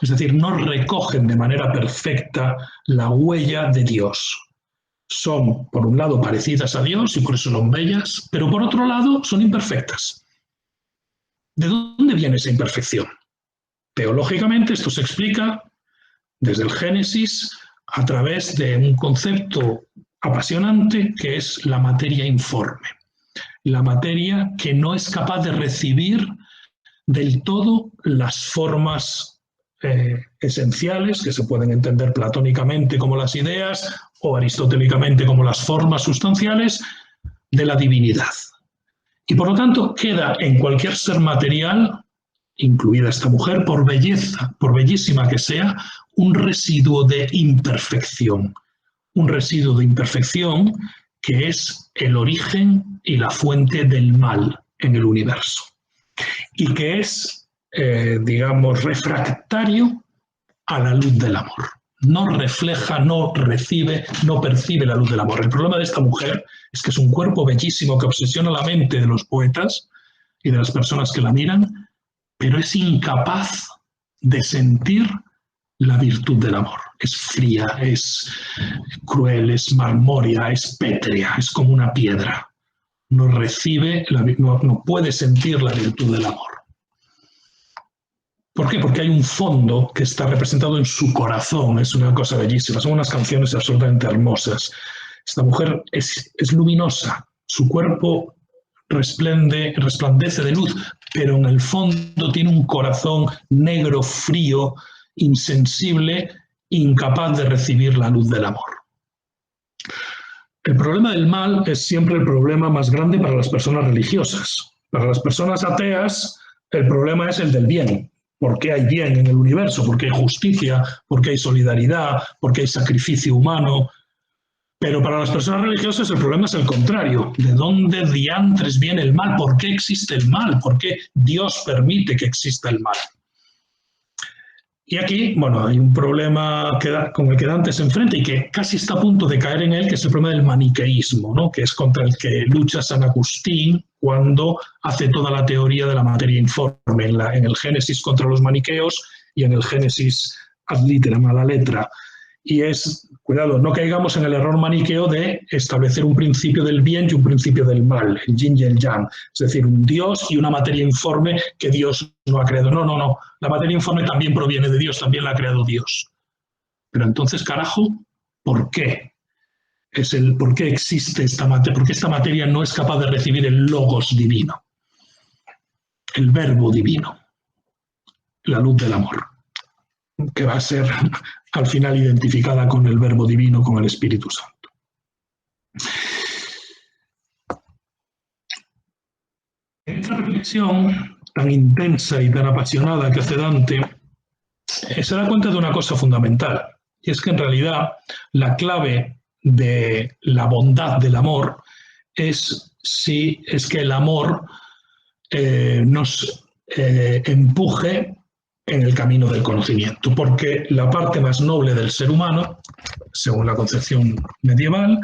Es decir, no recogen de manera perfecta la huella de Dios. Son, por un lado, parecidas a Dios y por eso son bellas, pero por otro lado, son imperfectas. ¿De dónde viene esa imperfección? Teológicamente, esto se explica desde el Génesis a través de un concepto apasionante que es la materia informe. La materia que no es capaz de recibir del todo las formas esenciales, que se pueden entender platónicamente como las ideas o aristotélicamente como las formas sustanciales de la divinidad. Y por lo tanto queda en cualquier ser material, incluida esta mujer, por belleza, por bellísima que sea, un residuo de imperfección. Un residuo de imperfección que es el origen y la fuente del mal en el universo. Y que es digamos, refractario a la luz del amor. No refleja, no recibe, no percibe la luz del amor. El problema de esta mujer es que es un cuerpo bellísimo que obsesiona la mente de los poetas y de las personas que la miran, pero es incapaz de sentir la virtud del amor. Es fría, es cruel, es marmórea, es pétrea, es como una piedra. No recibe, no puede sentir la virtud del amor. ¿Por qué? Porque hay un fondo que está representado en su corazón. Es una cosa bellísima. Son unas canciones absolutamente hermosas. Esta mujer es luminosa. Su cuerpo resplandece de luz, pero en el fondo tiene un corazón negro, frío, insensible, incapaz de recibir la luz del amor. El problema del mal es siempre el problema más grande para las personas religiosas. Para las personas ateas, el problema es el del bien. ¿Por qué hay bien en el universo? ¿Por qué hay justicia? ¿Por qué hay solidaridad? ¿Por qué hay sacrificio humano? Pero para las personas religiosas el problema es el contrario. ¿De dónde diantres viene el mal? ¿Por qué existe el mal? ¿Por qué Dios permite que exista el mal? Y aquí, bueno, hay un problema con el que Dante se enfrenta y que casi está a punto de caer en él, que es el problema del maniqueísmo, ¿no? Que es contra el que lucha San Agustín cuando hace toda la teoría de la materia informe, en el Génesis contra los maniqueos y en el Génesis ad literam, a la letra. Y es, cuidado, no caigamos en el error maniqueo de establecer un principio del bien y un principio del mal, el yin y el yang, es decir, un Dios y una materia informe que Dios no ha creado. No, no, no, la materia informe también proviene de Dios, también la ha creado Dios. Pero entonces, carajo, ¿por qué? ¿Por qué existe esta materia? ¿Por qué esta materia no es capaz de recibir el logos divino, el verbo divino, la luz del amor, que va a ser al final identificada con el verbo divino, con el Espíritu Santo? En esta reflexión tan intensa y tan apasionada que hace Dante, se da cuenta de una cosa fundamental, y es que en realidad la clave de la bondad del amor es que el amor nos empuje en el camino del conocimiento, porque la parte más noble del ser humano, según la concepción medieval,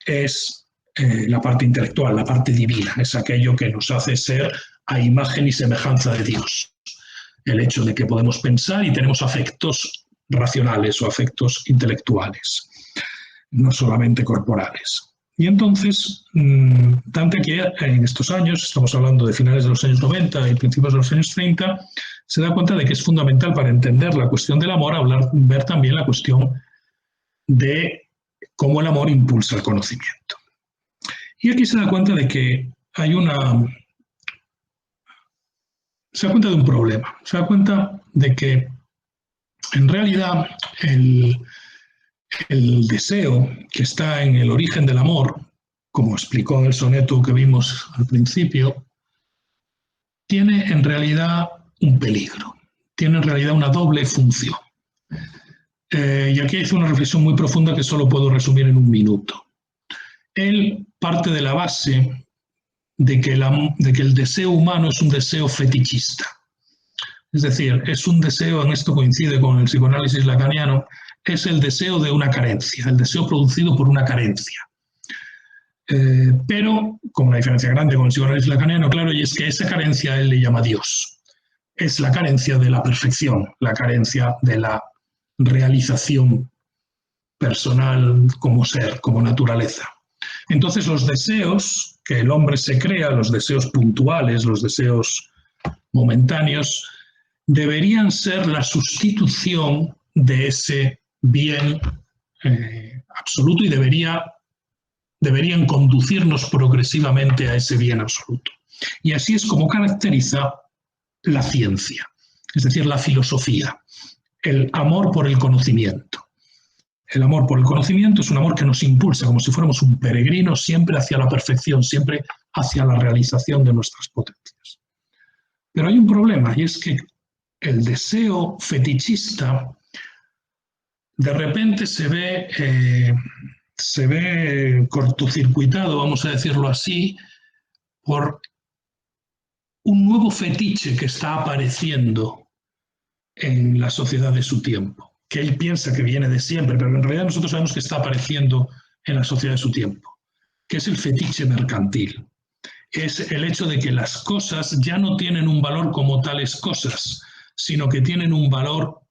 es la parte intelectual, la parte divina, es aquello que nos hace ser a imagen y semejanza de Dios. El hecho de que podemos pensar y tenemos afectos racionales o afectos intelectuales, no solamente corporales. Y entonces, Dante aquí en estos años, estamos hablando de finales de los años 90 y principios de los años 30, se da cuenta de que es fundamental para entender la cuestión del amor ver también la cuestión de cómo el amor impulsa el conocimiento. Y aquí se da cuenta de que se da cuenta de un problema, se da cuenta de que en realidad el deseo que está en el origen del amor, como explicó en el soneto que vimos al principio, tiene en realidad un peligro, tiene en realidad una doble función. Y aquí hice una reflexión muy profunda que solo puedo resumir en un minuto. Él parte de la base de que el deseo humano es un deseo fetichista. Es decir, es un deseo, en esto coincide con el psicoanálisis lacaniano, es el deseo de una carencia, el deseo producido por una carencia. Pero con una diferencia grande con el psicoanálisis lacaniano, claro, y es que esa carencia él le llama Dios. Es la carencia de la perfección, la carencia de la realización personal como ser, como naturaleza. Entonces los deseos que el hombre se crea, los deseos puntuales, los deseos momentáneos, deberían ser la sustitución de ese bien absoluto y deberían conducirnos progresivamente a ese bien absoluto. Y así es como caracteriza la ciencia, es decir, la filosofía, el amor por el conocimiento. El amor por el conocimiento es un amor que nos impulsa como si fuéramos un peregrino siempre hacia la perfección, siempre hacia la realización de nuestras potencias. Pero hay un problema, y es que el deseo fetichista de repente se ve cortocircuitado, vamos a decirlo así, por un nuevo fetiche que está apareciendo en la sociedad de su tiempo, que él piensa que viene de siempre, pero en realidad nosotros sabemos que está apareciendo en la sociedad de su tiempo, que es el fetiche mercantil. Es el hecho de que las cosas ya no tienen un valor como tales cosas, sino que tienen un valor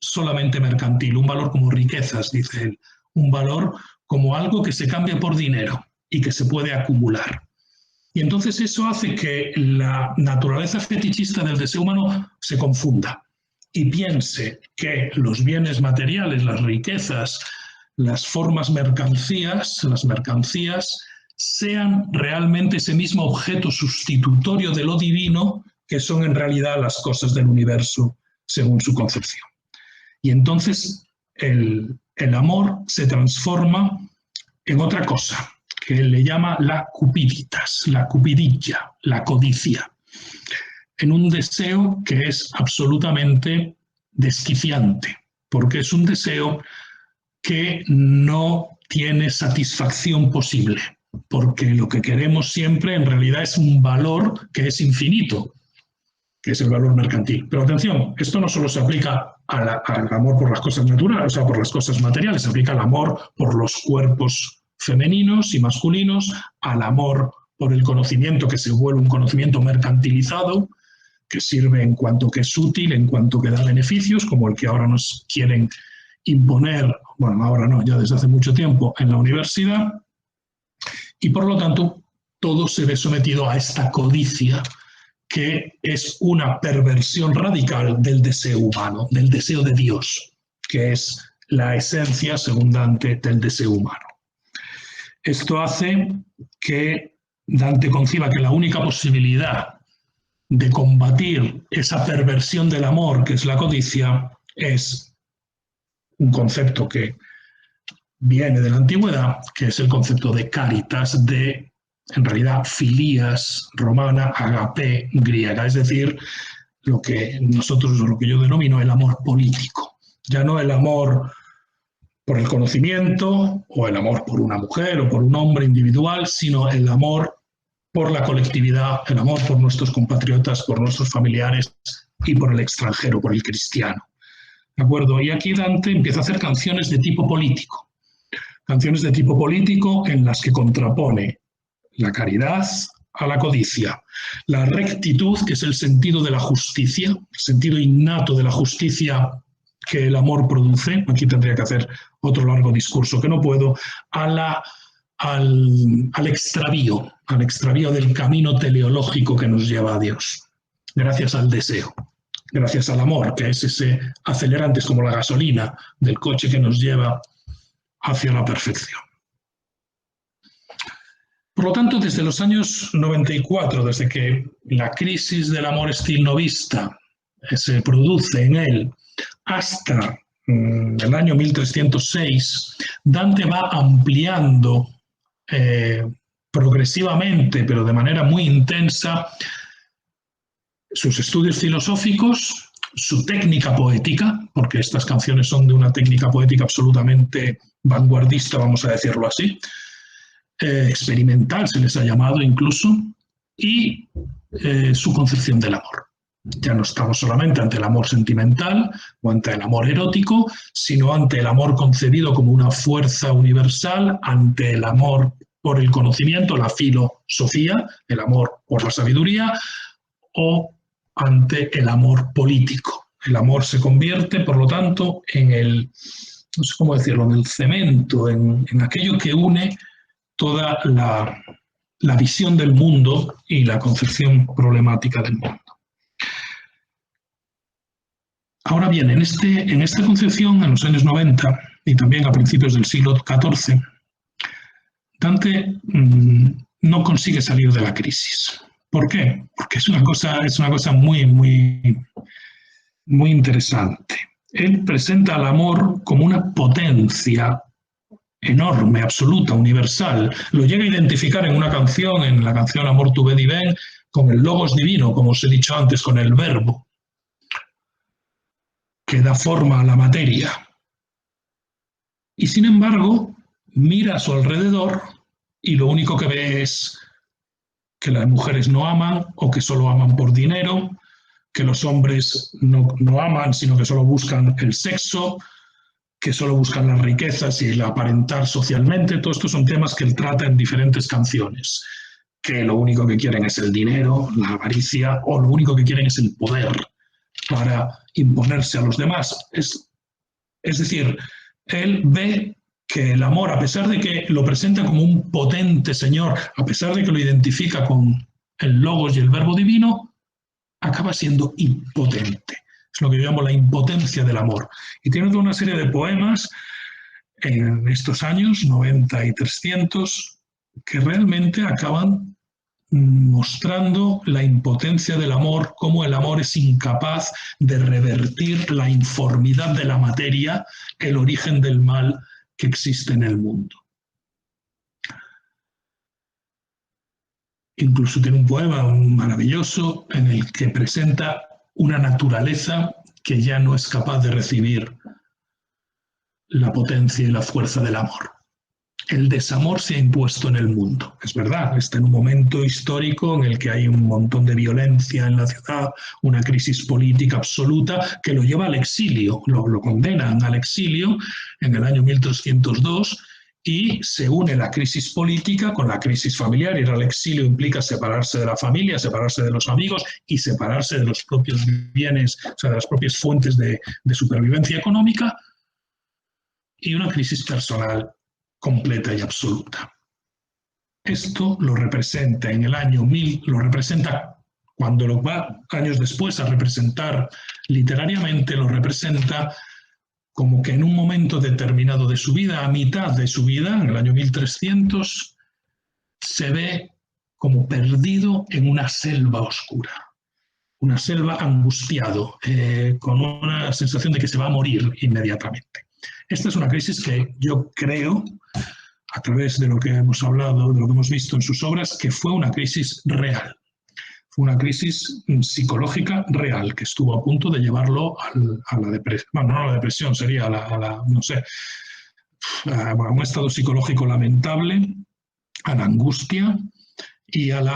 solamente mercantil, un valor como riquezas, dice él, un valor como algo que se cambia por dinero y que se puede acumular. Y entonces eso hace que la naturaleza fetichista del deseo humano se confunda y piense que los bienes materiales, las riquezas, las formas mercancías, las mercancías, sean realmente ese mismo objeto sustitutorio de lo divino que son en realidad las cosas del universo según su concepción. Y entonces el amor se transforma en otra cosa, que él le llama la cupiditas, la cupidilla, la codicia, en un deseo que es absolutamente desquiciante, porque es un deseo que no tiene satisfacción posible, porque lo que queremos siempre en realidad es un valor que es infinito, que es el valor mercantil. Pero atención, esto no solo se aplica al amor por las cosas naturales, o sea, por las cosas materiales, se aplica al amor por los cuerpos femeninos y masculinos, al amor por el conocimiento, que se vuelve un conocimiento mercantilizado, que sirve en cuanto que es útil, en cuanto que da beneficios, como el que ahora nos quieren imponer, bueno, ahora no, ya desde hace mucho tiempo en la universidad, y por lo tanto todo se ve sometido a esta codicia, que es una perversión radical del deseo humano, del deseo de Dios, que es la esencia, según Dante, del deseo humano. Esto hace que Dante conciba que la única posibilidad de combatir esa perversión del amor, que es la codicia, es un concepto que viene de la antigüedad, que es el concepto de caritas, de, en realidad, filías romana, agape griega, es decir, lo que yo denomino el amor político. Ya no el amor por el conocimiento o el amor por una mujer o por un hombre individual, sino el amor por la colectividad, el amor por nuestros compatriotas, por nuestros familiares y por el extranjero, por el cristiano. ¿De acuerdo? Y aquí Dante empieza a hacer canciones de tipo político. Canciones de tipo político en las que contrapone la caridad a la codicia, la rectitud, que es el sentido de la justicia, el sentido innato de la justicia que el amor produce, aquí tendría que hacer otro largo discurso que no puedo, al extravío del camino teleológico que nos lleva a Dios, gracias al deseo, gracias al amor, que es ese acelerante, es como la gasolina del coche que nos lleva hacia la perfección. Por lo tanto, desde los años 94, desde que la crisis del amor stilnovista se produce en él, hasta el año 1306, Dante va ampliando progresivamente, pero de manera muy intensa, sus estudios filosóficos, su técnica poética, porque estas canciones son de una técnica poética absolutamente vanguardista, vamos a decirlo así, experimental se les ha llamado incluso, y su concepción del amor. Ya no estamos solamente ante el amor sentimental o ante el amor erótico, sino ante el amor concebido como una fuerza universal, ante el amor por el conocimiento, la filosofía, el amor por la sabiduría, o ante el amor político. El amor se convierte, por lo tanto, en el, no sé cómo decirlo, en el cemento, en aquello que une toda la visión del mundo y la concepción problemática del mundo. Ahora bien, en esta concepción, en los años 90 y también a principios del siglo XIV, Dante no consigue salir de la crisis. ¿Por qué? Porque es una cosa muy, muy, muy interesante. Él presenta al amor como una potencia enorme, absoluta, universal. Lo llega a identificar en una canción, en la canción Amor tu ve ven, con el logos divino, como os he dicho antes, con el verbo que da forma a la materia. Y sin embargo, mira a su alrededor y lo único que ve es que las mujeres no aman o que solo aman por dinero, que los hombres no aman, sino que solo buscan el sexo, que solo buscan las riquezas y el aparentar socialmente. Todos estos son temas que él trata en diferentes canciones, que lo único que quieren es el dinero, la avaricia, o lo único que quieren es el poder para imponerse a los demás. Es decir, él ve que el amor, a pesar de que lo presenta como un potente señor, a pesar de que lo identifica con el logos y el verbo divino, acaba siendo impotente. Es lo que yo llamo la impotencia del amor. Y tiene toda una serie de poemas en estos años, 90 y 300, que realmente acaban mostrando la impotencia del amor, cómo el amor es incapaz de revertir la informidad de la materia, el origen del mal que existe en el mundo. Incluso tiene un poema maravilloso en el que presenta una naturaleza que ya no es capaz de recibir la potencia y la fuerza del amor. El desamor se ha impuesto en el mundo. Es verdad, está en un momento histórico en el que hay un montón de violencia en la ciudad, una crisis política absoluta que lo lleva al exilio, lo condenan al exilio en el año 1302 y se une la crisis política con la crisis familiar. Ir al exilio implica separarse de la familia, separarse de los amigos y separarse de los propios bienes, o sea, de las propias fuentes de supervivencia económica, y una crisis personal completa y absoluta. Esto lo representa en el año 1000, lo representa cuando lo va años después a representar literariamente, lo representa como que en un momento determinado de su vida, a mitad de su vida, en el año 1300, se ve como perdido en una selva oscura, una selva angustiado, con una sensación de que se va a morir inmediatamente. Esta es una crisis que yo creo, a través de lo que hemos hablado, de lo que hemos visto en sus obras, que fue una crisis real. Fue una crisis psicológica real, que estuvo a punto de llevarlo a la depresión. Bueno, no a la depresión, sería no sé, a un estado psicológico lamentable, a la angustia y al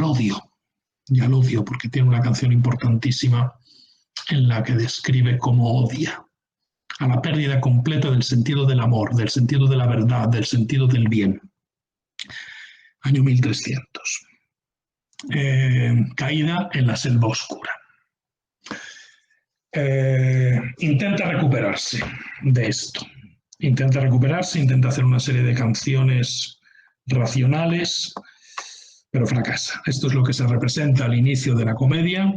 odio. Y al odio, porque tiene una canción importantísima en la que describe cómo odia. A la pérdida completa del sentido del amor, del sentido de la verdad, del sentido del bien. Año 1300. Caída en la selva oscura. Intenta recuperarse de esto. Intenta recuperarse, intenta hacer una serie de canciones racionales, pero fracasa. Esto es lo que se representa al inicio de la comedia,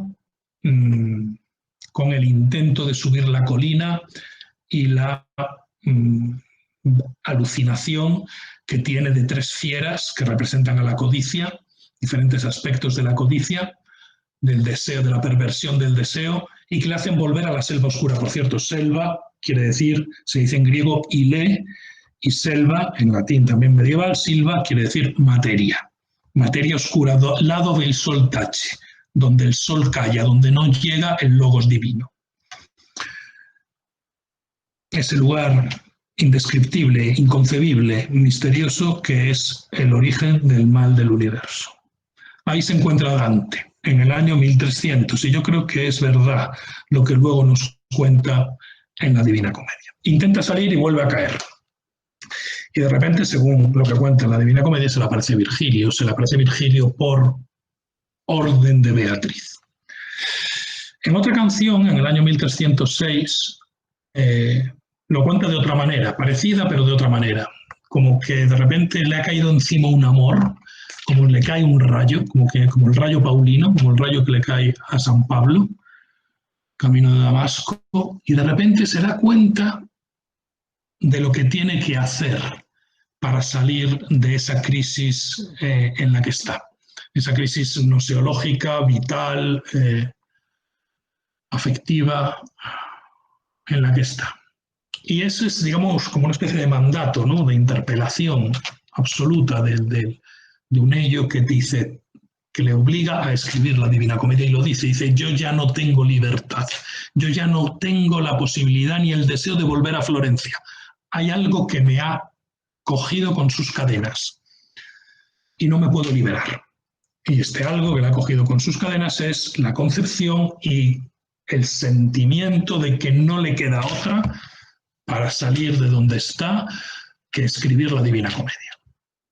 con el intento de subir la colina y la alucinación que tiene de tres fieras que representan a la codicia, diferentes aspectos de la codicia, del deseo, de la perversión del deseo, y que le hacen volver a la selva oscura. Por cierto, selva quiere decir, se dice en griego ile, y selva, en latín también medieval, silva quiere decir materia. Materia oscura, lado del sol tache, donde el sol calla, donde no llega el logos divino. Ese lugar indescriptible, inconcebible, misterioso, que es el origen del mal del universo. Ahí se encuentra Dante, en el año 1300, y yo creo que es verdad lo que luego nos cuenta en la Divina Comedia. Intenta salir y vuelve a caer. Y de repente, según lo que cuenta en la Divina Comedia, se le aparece Virgilio por orden de Beatriz. En otra canción, en el año 1306, lo cuenta de otra manera, parecida pero de otra manera, como que de repente le ha caído encima un amor, como le cae un rayo, como el rayo paulino, como el rayo que le cae a San Pablo, camino de Damasco, y de repente se da cuenta de lo que tiene que hacer para salir de esa crisis en la que está, esa crisis gnoseológica, vital, afectiva, en la que está. Y eso es, digamos, como una especie de mandato, ¿no?, de interpelación absoluta de un ello que dice, que le obliga a escribir la Divina Comedia, y lo dice, yo ya no tengo libertad, yo ya no tengo la posibilidad ni el deseo de volver a Florencia. Hay algo que me ha cogido con sus cadenas y no me puedo liberar. Y este algo que le ha cogido con sus cadenas es la concepción y el sentimiento de que no le queda otra para salir de donde está que escribir la Divina Comedia.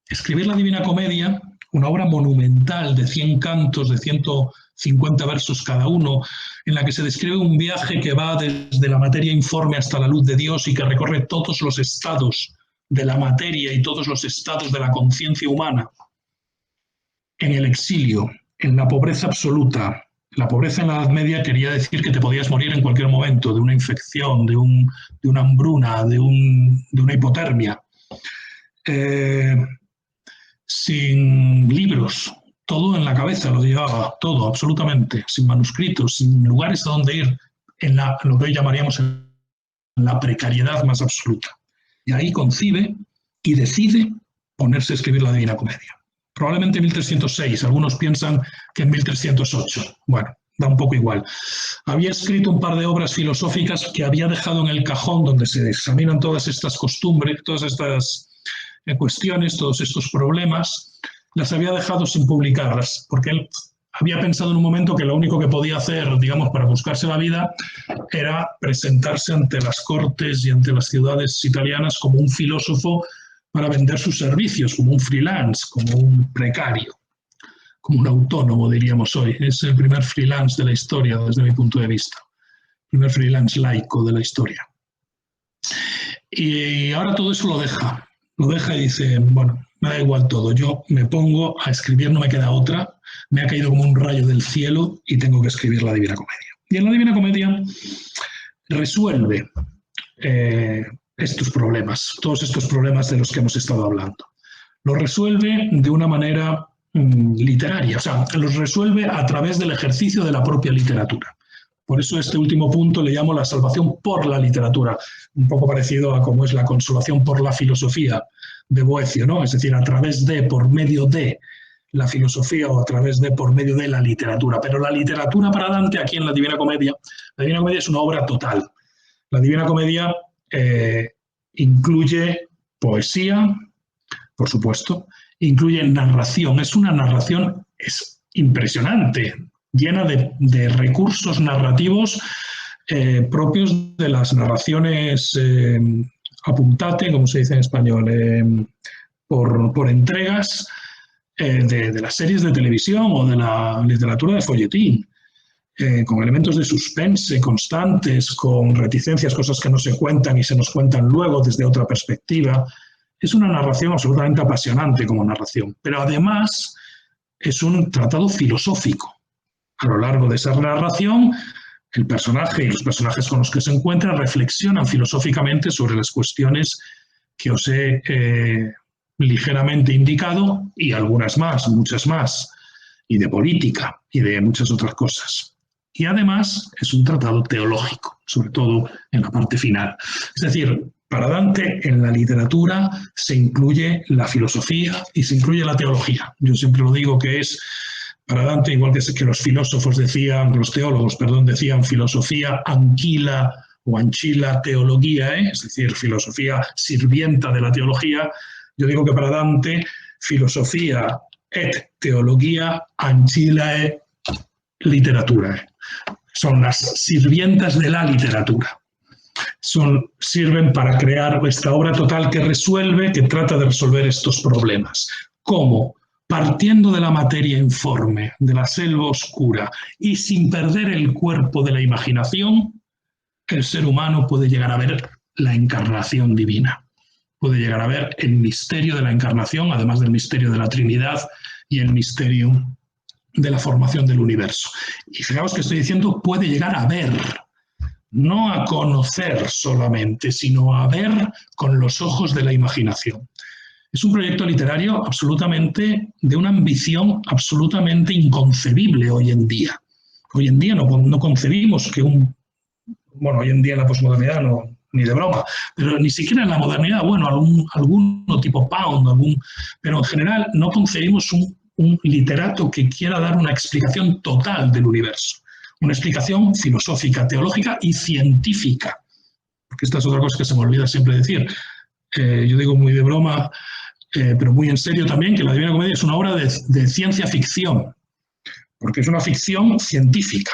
Escribir la Divina Comedia, una obra monumental de 100 cantos, de 150 versos cada uno, en la que se describe un viaje que va desde la materia informe hasta la luz de Dios y que recorre todos los estados de la materia y todos los estados de la conciencia humana. En el exilio, en la pobreza absoluta. La pobreza en la Edad Media quería decir que te podías morir en cualquier momento de una infección, de una hambruna, de una hipotermia. sin libros, todo en la cabeza lo llevaba, todo, absolutamente, sin manuscritos, sin lugares a donde ir, en lo que hoy llamaríamos la precariedad más absoluta. Y ahí concibe y decide ponerse a escribir la Divina Comedia. Probablemente en 1306, algunos piensan que en 1308. Bueno, da un poco igual. Había escrito un par de obras filosóficas que había dejado en el cajón donde se examinan todas estas costumbres, todas estas cuestiones, todos estos problemas, las había dejado sin publicarlas, porque él había pensado en un momento que lo único que podía hacer, digamos, para buscarse la vida era presentarse ante las cortes y ante las ciudades italianas como un filósofo para vender sus servicios, como un freelance, como un precario, como un autónomo, diríamos hoy. Es el primer freelance de la historia, desde mi punto de vista. El primer freelance laico de la historia. Y ahora todo eso lo deja y dice, bueno, me da igual todo, yo me pongo a escribir, no me queda otra, me ha caído como un rayo del cielo y tengo que escribir la Divina Comedia. Y en la Divina Comedia resuelve estos problemas, todos estos problemas de los que hemos estado hablando. Los resuelve de una manera literaria, o sea, los resuelve a través del ejercicio de la propia literatura. Por eso este último punto le llamo la salvación por la literatura, un poco parecido a como es la consolación por la filosofía de Boecio, ¿no? Es decir, a través de, por medio de la filosofía o a través de, por medio de la literatura. Pero la literatura para Dante aquí en la Divina Comedia es una obra total. La Divina Comedia incluye poesía, por supuesto, incluye narración. Es una narración impresionante, llena de recursos narrativos propios de las narraciones apuntate, como se dice en español, por entregas de las series de televisión o de la literatura de folletín, con elementos de suspense constantes, con reticencias, cosas que no se cuentan y se nos cuentan luego desde otra perspectiva. Es una narración absolutamente apasionante como narración, pero además es un tratado filosófico. A lo largo de esa narración, el personaje y los personajes con los que se encuentra reflexionan filosóficamente sobre las cuestiones que os he ligeramente indicado y algunas más, muchas más, y de política y de muchas otras cosas. Y además es un tratado teológico, sobre todo en la parte final. Es decir, para Dante en la literatura se incluye la filosofía y se incluye la teología. Yo siempre lo digo que es para Dante, igual que los filósofos decían, los teólogos, perdón, decían filosofía anquila o anchila teología, es decir, filosofía sirvienta de la teología. Yo digo que para Dante, filosofía et teología anchilae literatura. Son las sirvientas de la literatura. Sirven para crear esta obra total que resuelve, que trata de resolver estos problemas. ¿Cómo? Partiendo de la materia informe, de la selva oscura y sin perder el cuerpo de la imaginación, el ser humano puede llegar a ver la encarnación divina. Puede llegar a ver el misterio de la encarnación, además del misterio de la Trinidad y el misterio de la formación del universo. Y fijaos que estoy diciendo puede llegar a ver, no a conocer solamente, sino a ver con los ojos de la imaginación. Es un proyecto literario absolutamente de una ambición absolutamente inconcebible hoy en día. Hoy en día no concebimos que hoy en día en la posmodernidad no, ni de broma, pero ni siquiera en la modernidad, bueno, alguno tipo Pound, pero en general no concebimos un literato que quiera dar una explicación total del universo, una explicación filosófica, teológica y científica, porque esta es otra cosa que se me olvida siempre decir. Yo digo muy de broma, pero muy en serio también, que la Divina Comedia es una obra de ciencia ficción, porque es una ficción científica,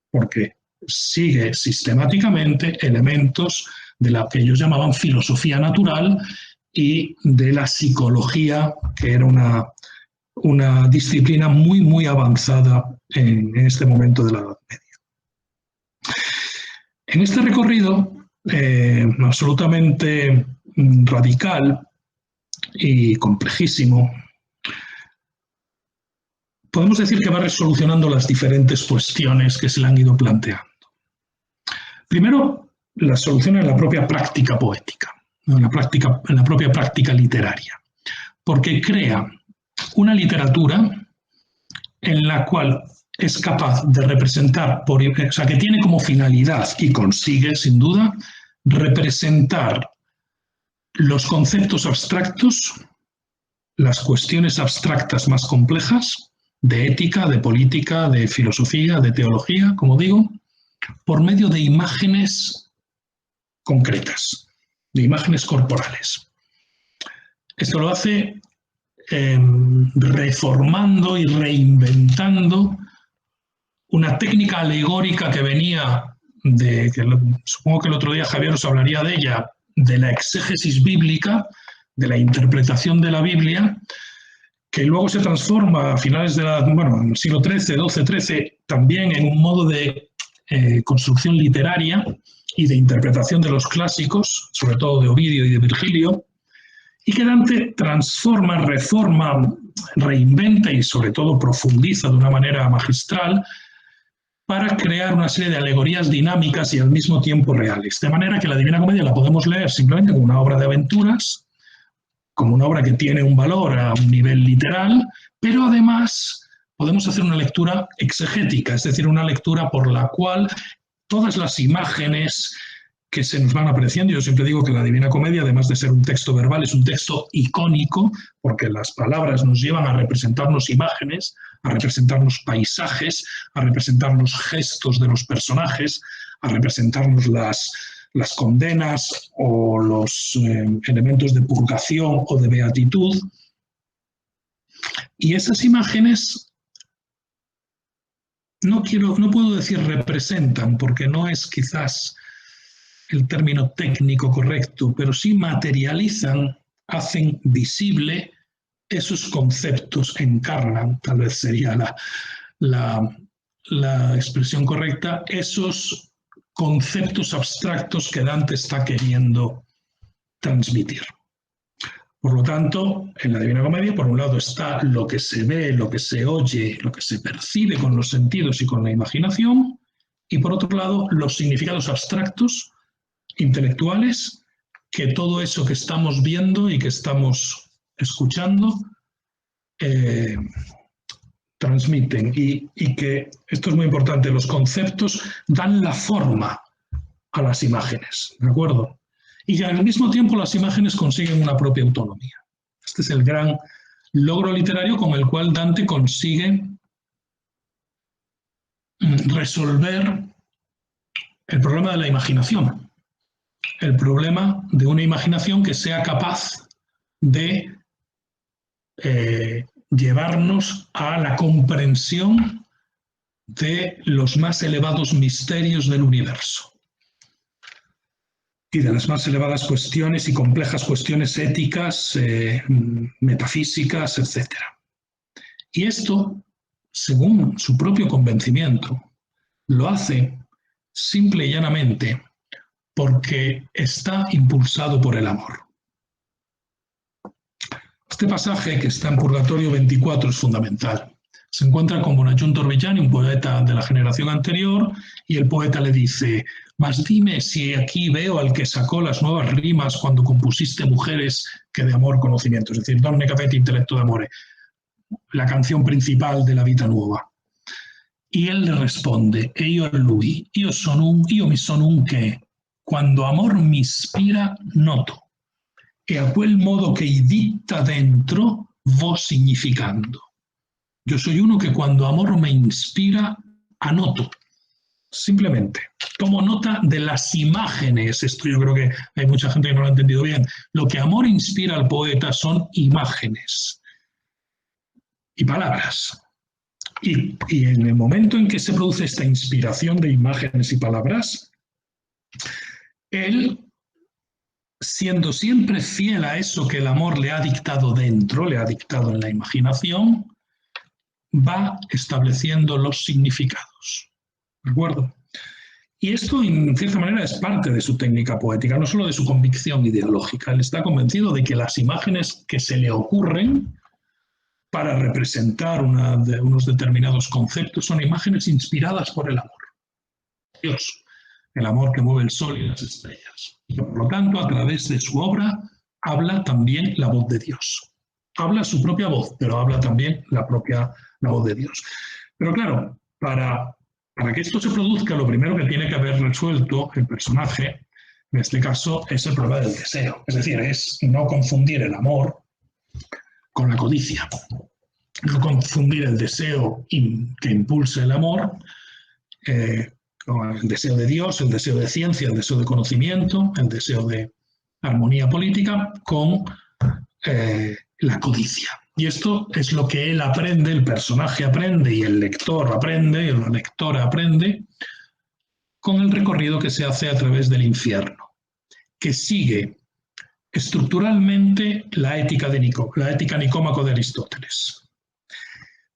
porque sigue sistemáticamente elementos de la que ellos llamaban filosofía natural y de la psicología, que era una disciplina muy, muy avanzada en este momento de la Edad Media. En este recorrido absolutamente radical y complejísimo, podemos decir que va resolucionando las diferentes cuestiones que se le han ido planteando. Primero, la solución en la propia práctica poética, en la propia práctica literaria, porque crea una literatura en la cual es capaz de representar, o sea, que tiene como finalidad y consigue, sin duda, representar los conceptos abstractos, las cuestiones abstractas más complejas, de ética, de política, de filosofía, de teología, como digo, por medio de imágenes concretas, de imágenes corporales. Esto lo hace reformando y reinventando una técnica alegórica que venía de, supongo que el otro día Javier os hablaría de ella, de la exégesis bíblica, de la interpretación de la Biblia, que luego se transforma a finales en el siglo XIII, XII, XIII, también en un modo de construcción literaria y de interpretación de los clásicos, sobre todo de Ovidio y de Virgilio, y que Dante transforma, reforma, reinventa y sobre todo profundiza de una manera magistral para crear una serie de alegorías dinámicas y al mismo tiempo reales. De manera que la Divina Comedia la podemos leer simplemente como una obra de aventuras, como una obra que tiene un valor a un nivel literal, pero además podemos hacer una lectura exegética, es decir, una lectura por la cual todas las imágenes que se nos van apareciendo, yo siempre digo que la Divina Comedia, además de ser un texto verbal, es un texto icónico, porque las palabras nos llevan a representarnos imágenes, a representarnos paisajes, a representarnos gestos de los personajes, a representarnos las condenas o los elementos de purgación o de beatitud. Y esas imágenes, no puedo decir representan, porque no es quizás el término técnico correcto, pero sí materializan, hacen visible esos conceptos, encarnan, tal vez sería la expresión correcta, esos conceptos abstractos que Dante está queriendo transmitir. Por lo tanto, en la Divina Comedia, por un lado está lo que se ve, lo que se oye, lo que se percibe con los sentidos y con la imaginación, y por otro lado, los significados abstractos, intelectuales, que todo eso que estamos viendo y que estamos escuchando transmiten, y que, esto es muy importante, los conceptos dan la forma a las imágenes, ¿de acuerdo? Y que al mismo tiempo las imágenes consiguen una propia autonomía. Este es el gran logro literario con el cual Dante consigue resolver el problema de la imaginación, el problema de una imaginación que sea capaz de llevarnos a la comprensión de los más elevados misterios del universo y de las más elevadas cuestiones y complejas cuestiones éticas, metafísicas, etc. Y esto, según su propio convencimiento, lo hace simple y llanamente porque está impulsado por el amor. Este pasaje, que está en Purgatorio 24, es fundamental. Se encuentra con Bonacieux Torvellani, un poeta de la generación anterior, y el poeta le dice: «Mas dime si aquí veo al que sacó las nuevas rimas cuando compusiste mujeres que de amor conocimiento», es decir, «Donne capete intellecto d'amore», la canción principal de la Vita Nuova. Y él le responde, e io a lui, io mi sono un che, quando amor mi ispira, noto, e a quel modo che dicta dentro, vo significando. Yo soy uno que cuando amor me inspira, anoto. Simplemente tomo nota de las imágenes. Esto yo creo que hay mucha gente que no lo ha entendido bien. Lo que amor inspira al poeta son imágenes y palabras. Y en el momento en que se produce esta inspiración de imágenes y palabras, él, siendo siempre fiel a eso que el amor le ha dictado dentro, le ha dictado en la imaginación, va estableciendo los significados. ¿De acuerdo? Y esto, en cierta manera, es parte de su técnica poética, no solo de su convicción ideológica. Él está convencido de que las imágenes que se le ocurren para representar unos determinados conceptos son imágenes inspiradas por el amor. Dios, el amor que mueve el sol y las estrellas. Y por lo tanto, a través de su obra, habla también la voz de Dios. habla su propia voz, pero habla también la voz de Dios. Pero claro, para que esto se produzca, lo primero que tiene que haber resuelto el personaje, en este caso, es el problema del deseo. Es decir, es no confundir el amor con la codicia. No confundir el deseo que impulsa el amor con el deseo de Dios, el deseo de ciencia, el deseo de conocimiento, el deseo de armonía política con la codicia. Y esto es lo que él aprende, el personaje aprende y el lector aprende, y la lectora aprende con el recorrido que se hace a través del infierno, que sigue estructuralmente la ética nicómaco de Aristóteles,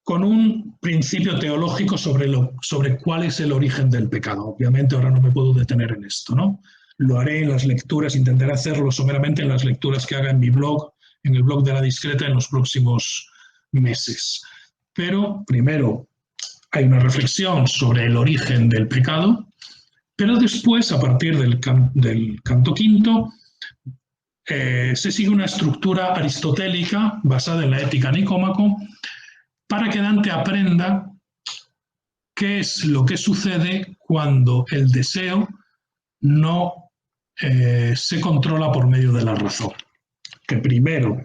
con un principio teológico sobre cuál es el origen del pecado. Obviamente ahora no me puedo detener en esto, ¿no? Lo haré en las lecturas, intentaré hacerlo someramente en las lecturas que haga en mi blog, en el blog de La Discreta, en los próximos meses. Pero primero hay una reflexión sobre el origen del pecado, pero después, a partir del canto quinto, se sigue una estructura aristotélica basada en la ética nicómaco para que Dante aprenda qué es lo que sucede cuando el deseo no se controla por medio de la razón. Que primero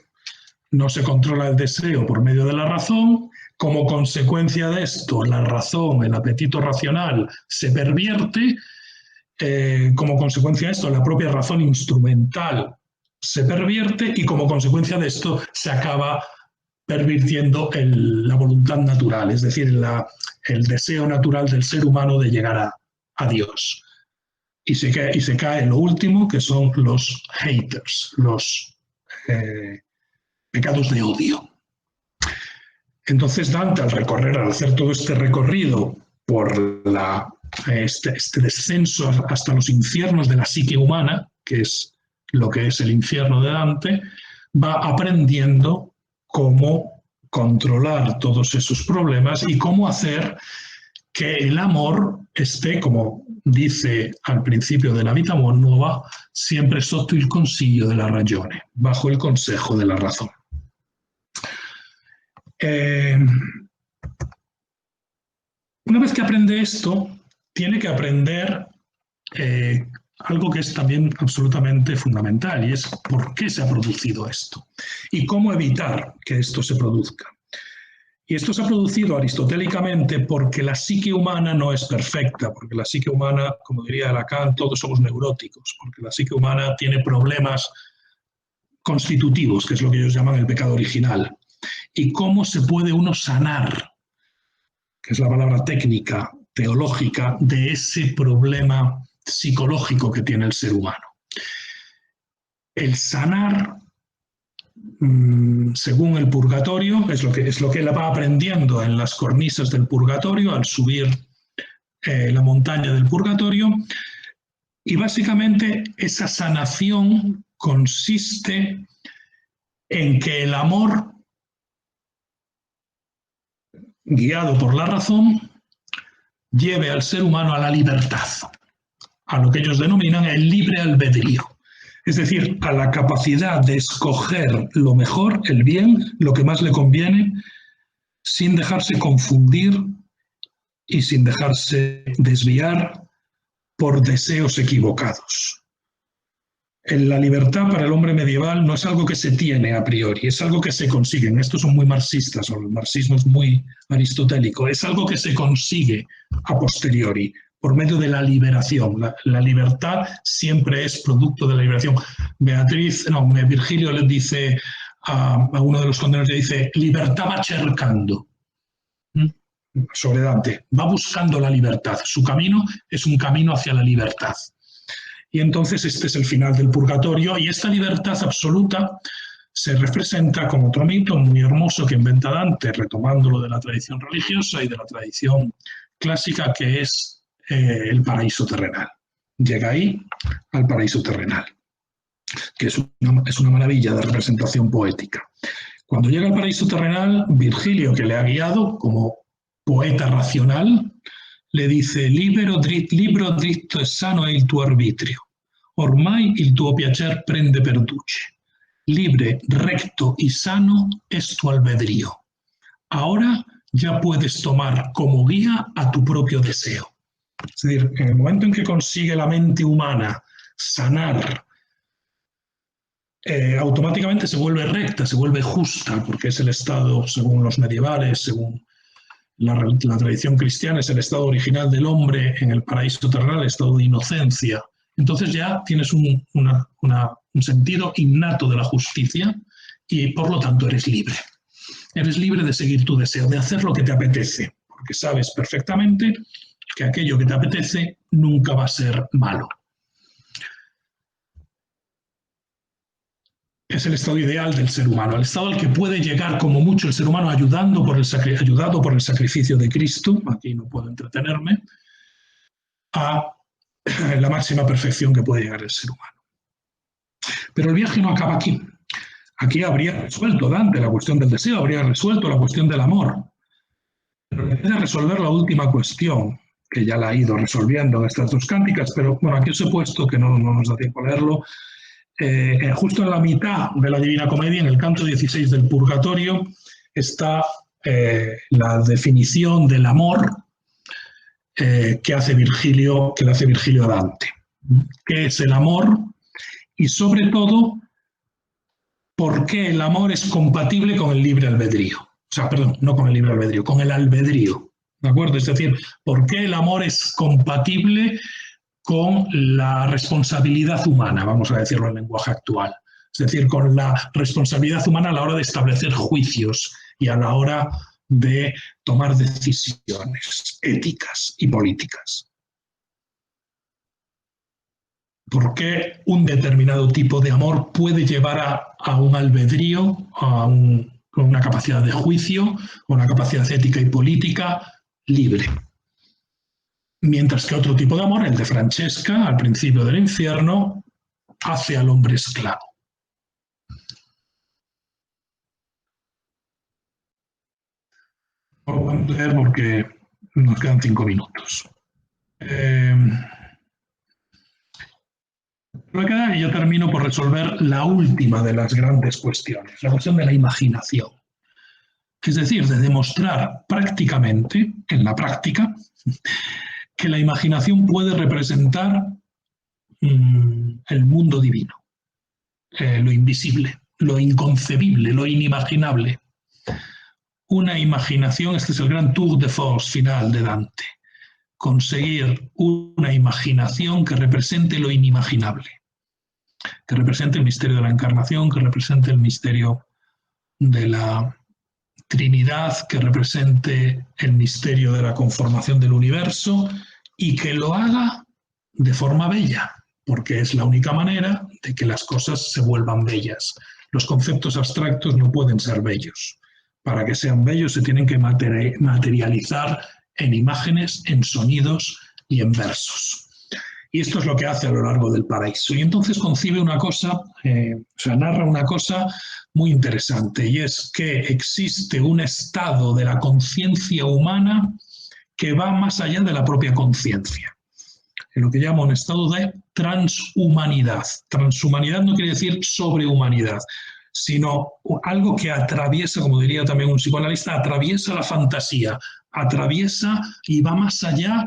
no se controla el deseo por medio de la razón, como consecuencia de esto la razón, el apetito racional se pervierte, como consecuencia de esto la propia razón instrumental se pervierte y como consecuencia de esto se acaba pervirtiendo la voluntad natural, es decir, el deseo natural del ser humano de llegar a Dios. Y se cae en lo último, que son los haters, los pecados de odio. Entonces Dante, al hacer todo este recorrido por este descenso hasta los infiernos de la psique humana, que es lo que es el infierno de Dante, va aprendiendo cómo controlar todos esos problemas y cómo hacer que el amor esté, como dice al principio de la Vita Nuova, siempre sotto il consiglio della ragione, bajo el consejo de la razón. Una vez que aprende esto, tiene que aprender algo que es también absolutamente fundamental, y es por qué se ha producido esto y cómo evitar que esto se produzca. Y esto se ha producido aristotélicamente porque la psique humana no es perfecta, porque la psique humana, como diría Lacan, todos somos neuróticos, porque la psique humana tiene problemas constitutivos, que es lo que ellos llaman el pecado original. Y cómo se puede uno sanar, que es la palabra técnica, teológica, de ese problema psicológico que tiene el ser humano. El sanar, según el purgatorio, es lo que él va aprendiendo en las cornisas del purgatorio al subir la montaña del purgatorio, y básicamente esa sanación consiste en que el amor, guiado por la razón, lleve al ser humano a la libertad, a lo que ellos denominan el libre albedrío. Es decir, a la capacidad de escoger lo mejor, el bien, lo que más le conviene, sin dejarse confundir y sin dejarse desviar por deseos equivocados. La libertad para el hombre medieval no es algo que se tiene a priori, es algo que se consigue. Estos son muy marxistas, o el marxismo es muy aristotélico. Es algo que se consigue a posteriori, por medio de la liberación. La libertad siempre es producto de la liberación. Virgilio le dice a uno de los condenados, le dice, libertad va cercando. Sobre Dante, va buscando la libertad. Su camino es un camino hacia la libertad. Y entonces este es el final del purgatorio, y esta libertad absoluta se representa con otro mito muy hermoso que inventa Dante, retomándolo de la tradición religiosa y de la tradición clásica, que es el paraíso terrenal. Llega ahí al paraíso terrenal, que es una maravilla de representación poética. Cuando llega al paraíso terrenal, Virgilio, que le ha guiado como poeta racional, le dice: libero dritto e sano è il tuo arbitrio, ormai il tuo piacer prende perduce. libre, recto y sano es tu albedrío. Ahora ya puedes tomar como guía a tu propio deseo. Es decir, en el momento en que consigue la mente humana sanar, automáticamente se vuelve recta, se vuelve justa, porque es el estado, según los medievales, según la tradición cristiana, es el estado original del hombre en el paraíso terrenal, el estado de inocencia. Entonces ya tienes un sentido innato de la justicia y por lo tanto eres libre. Eres libre de seguir tu deseo, de hacer lo que te apetece, porque sabes perfectamente que aquello que te apetece nunca va a ser malo. Es el estado ideal del ser humano, el estado al que puede llegar como mucho el ser humano ayudado por el sacrificio de Cristo, aquí no puedo entretenerme, a la máxima perfección que puede llegar el ser humano. Pero el viaje no acaba aquí. Aquí habría resuelto Dante la cuestión del deseo, habría resuelto la cuestión del amor. Pero en vez de resolver la última cuestión, que ya la ha ido resolviendo en estas dos cánticas, pero bueno, aquí os he puesto, que no nos da tiempo a leerlo, justo en la mitad de la Divina Comedia, en el canto 16 del Purgatorio, está la definición del amor que hace Virgilio a Dante. ¿Qué es el amor? Y sobre todo, ¿por qué el amor es compatible con el libre albedrío? O sea, perdón, no con el libre albedrío, con el albedrío. ¿De acuerdo? Es decir, ¿por qué el amor es compatible con la responsabilidad humana, vamos a decirlo en lenguaje actual? Es decir, con la responsabilidad humana a la hora de establecer juicios y a la hora de tomar decisiones éticas y políticas. ¿Por qué un determinado tipo de amor puede llevar a un albedrío, con una capacidad de juicio, una capacidad ética y política libre? Mientras que otro tipo de amor, el de Francesca, al principio del infierno, hace al hombre esclavo. No lo voy a leer porque nos quedan 5 minutos. Y yo termino por resolver la última de las grandes cuestiones, la cuestión de la imaginación. Es decir, de demostrar prácticamente, en la práctica, que la imaginación puede representar el mundo divino, lo invisible, lo inconcebible, lo inimaginable. Una imaginación, este es el gran tour de force final de Dante, conseguir una imaginación que represente lo inimaginable, que represente el misterio de la encarnación, que represente el misterio de la Trinidad, que represente el misterio de la conformación del universo y que lo haga de forma bella, porque es la única manera de que las cosas se vuelvan bellas. Los conceptos abstractos no pueden ser bellos. Para que sean bellos se tienen que materializar en imágenes, en sonidos y en versos. Y esto es lo que hace a lo largo del Paraíso. Y entonces concibe una cosa, narra una cosa muy interesante, y es que existe un estado de la conciencia humana que va más allá de la propia conciencia, en lo que llama un estado de transhumanidad. Transhumanidad no quiere decir sobrehumanidad, sino algo que atraviesa, como diría también un psicoanalista, atraviesa la fantasía, atraviesa y va más allá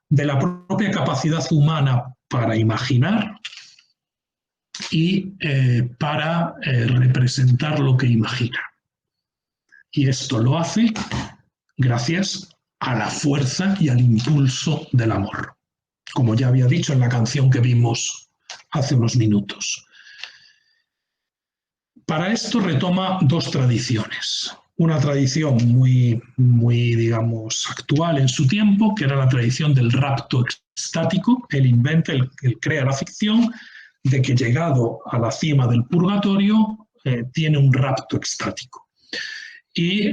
de la propia capacidad humana para imaginar y para representar lo que imagina. Y esto lo hace gracias a la fuerza y al impulso del amor, como ya había dicho en la canción que vimos hace unos minutos. Para esto retoma dos tradiciones. Una tradición muy, digamos, actual en su tiempo, que era la tradición del rapto extático. Él inventa, él crea la ficción de que llegado a la cima del purgatorio tiene un rapto extático. Y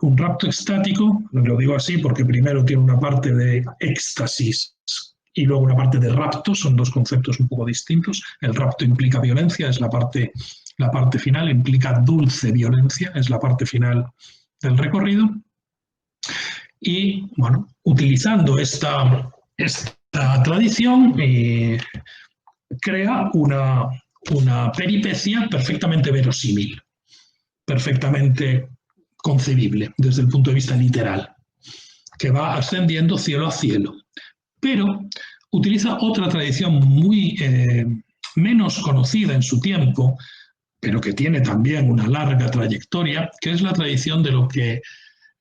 un rapto extático, lo digo así porque primero tiene una parte de éxtasis y luego una parte de rapto, son dos conceptos un poco distintos. El rapto implica violencia, es la parte final, implica dulce violencia, es la parte final del recorrido. Y bueno, utilizando esta tradición, crea una peripecia perfectamente verosímil, perfectamente concebible desde el punto de vista literal, que va ascendiendo cielo a cielo. Pero utiliza otra tradición muy menos conocida en su tiempo, pero que tiene también una larga trayectoria, que es la tradición de lo que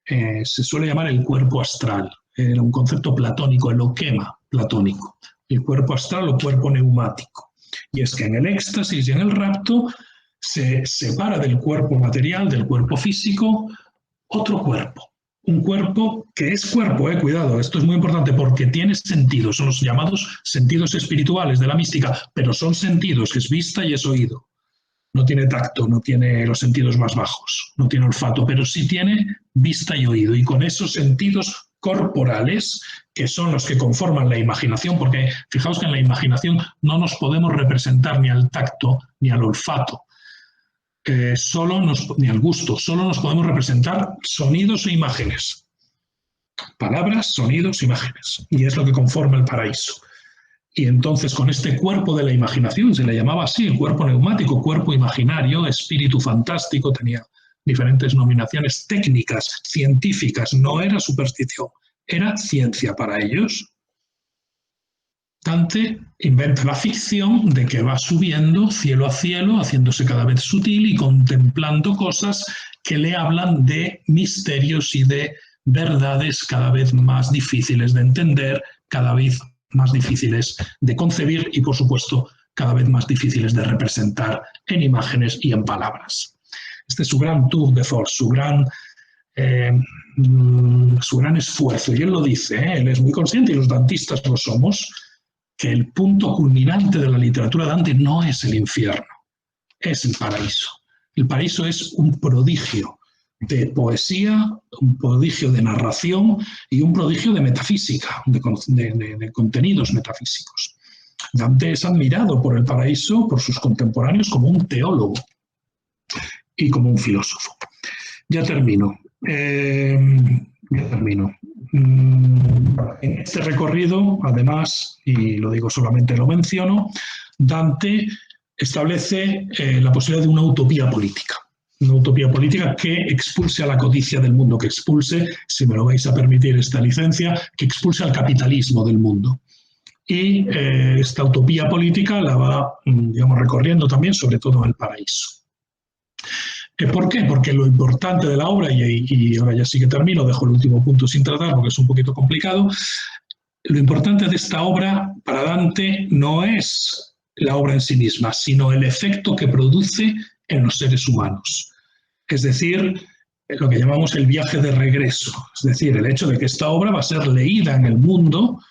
se suele llamar el cuerpo astral. Era un concepto platónico, el oquema platónico, el cuerpo astral o cuerpo neumático. Y es que en el éxtasis y en el rapto se separa del cuerpo material, del cuerpo físico, otro cuerpo. Un cuerpo que es cuerpo, cuidado, esto es muy importante porque tiene sentidos, son los llamados sentidos espirituales de la mística, pero son sentidos, que es vista y es oído. No tiene tacto, no tiene los sentidos más bajos, no tiene olfato, pero sí tiene vista y oído. Y con esos sentidos corporales, que son los que conforman la imaginación, porque fijaos que en la imaginación no nos podemos representar ni al tacto ni al olfato, ni al gusto, solo nos podemos representar sonidos e imágenes. Palabras, sonidos, imágenes. Y es lo que conforma el paraíso. Y entonces con este cuerpo de la imaginación, se le llamaba así, el cuerpo neumático, cuerpo imaginario, espíritu fantástico, tenía diferentes nominaciones técnicas, científicas, no era superstición, era ciencia para ellos. Dante inventa la ficción de que va subiendo cielo a cielo, haciéndose cada vez sutil y contemplando cosas que le hablan de misterios y de verdades cada vez más difíciles de entender, cada vez más difíciles de concebir y, por supuesto, cada vez más difíciles de representar en imágenes y en palabras. Este es su gran tour de force, su gran esfuerzo. Y él lo dice, él es muy consciente, y los dantistas lo somos, que el punto culminante de la literatura de Dante no es el infierno, es el paraíso. El paraíso es un prodigio de poesía, un prodigio de narración y un prodigio de metafísica, de contenidos metafísicos. Dante es admirado por el paraíso, por sus contemporáneos, como un teólogo y como un filósofo. Ya termino. En este recorrido, además, y lo digo solamente lo menciono, Dante establece la posibilidad de una utopía política. Una utopía política que expulse a la codicia del mundo, que expulse, si me lo vais a permitir esta licencia, que expulse al capitalismo del mundo. Y esta utopía política la va, digamos, recorriendo también, sobre todo en el paraíso. ¿Por qué? Porque lo importante de la obra, y ahora ya sí que termino, dejo el último punto sin tratar porque es un poquito complicado, lo importante de esta obra para Dante no es la obra en sí misma, sino el efecto que produce en los seres humanos. Es decir, lo que llamamos el viaje de regreso, es decir, el hecho de que esta obra va a ser leída en el mundo,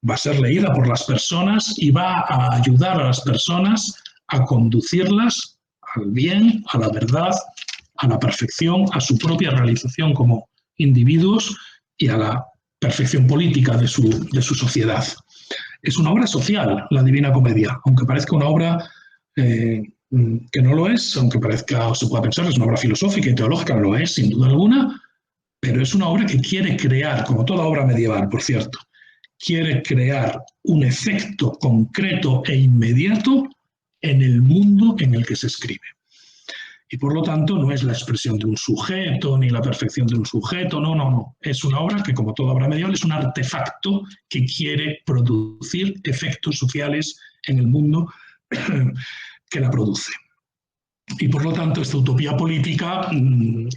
va a ser leída por las personas y va a ayudar a las personas a conducirlas al bien, a la verdad, a la perfección, a su propia realización como individuos y a la perfección política de su sociedad. Es una obra social, la Divina Comedia, aunque parezca una obra que no lo es, aunque parezca o se pueda pensar que es una obra filosófica y teológica, lo es sin duda alguna, pero es una obra que quiere crear, como toda obra medieval, por cierto, quiere crear un efecto concreto e inmediato en el mundo en el que se escribe. Y por lo tanto no es la expresión de un sujeto ni la perfección de un sujeto, no. Es una obra que, como toda obra medieval, es un artefacto que quiere producir efectos sociales en el mundo que la produce. Y por lo tanto esta utopía política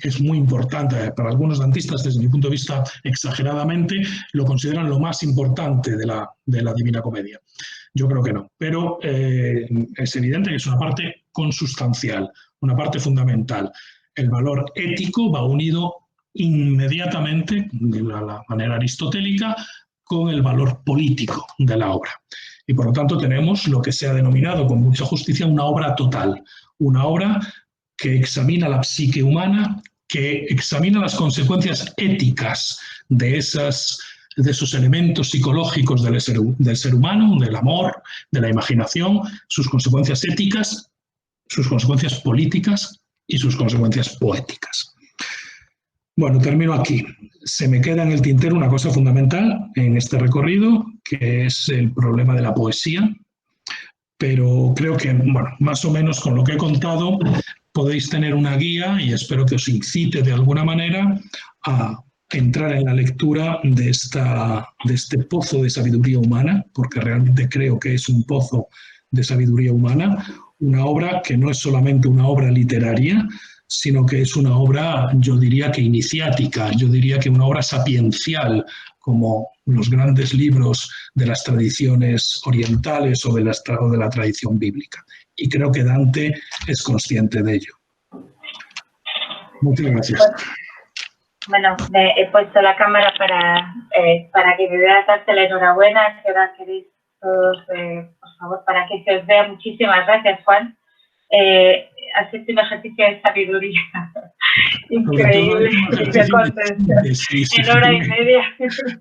es muy importante. Para algunos dantistas, desde mi punto de vista exageradamente, lo consideran lo más importante de la Divina Comedia. Yo creo que no, pero es evidente que es una parte consustancial, una parte fundamental. El valor ético va unido inmediatamente, de la manera aristotélica, con el valor político de la obra. Y por lo tanto tenemos lo que se ha denominado con mucha justicia una obra total, una obra que examina la psique humana, que examina las consecuencias éticas de esos elementos psicológicos del ser humano, del amor, de la imaginación, sus consecuencias éticas, sus consecuencias políticas y sus consecuencias poéticas. Bueno, termino aquí. Se me queda en el tintero una cosa fundamental en este recorrido, que es el problema de la poesía, pero creo que, bueno, más o menos con lo que he contado podéis tener una guía y espero que os incite de alguna manera a entrar en la lectura de este pozo de sabiduría humana, porque realmente creo que es un pozo de sabiduría humana, una obra que no es solamente una obra literaria, sino que es una obra, yo diría que iniciática, yo diría que una obra sapiencial, como los grandes libros de las tradiciones orientales o de la tradición bíblica. Y creo que Dante es consciente de ello. Muchas gracias. Bueno, he puesto la cámara para que me veas darte la enhorabuena, que ahora queréis todos, por favor, para que se os vea. Muchísimas gracias, Juan. Has hecho un ejercicio de sabiduría increíble y de contención en hora y media.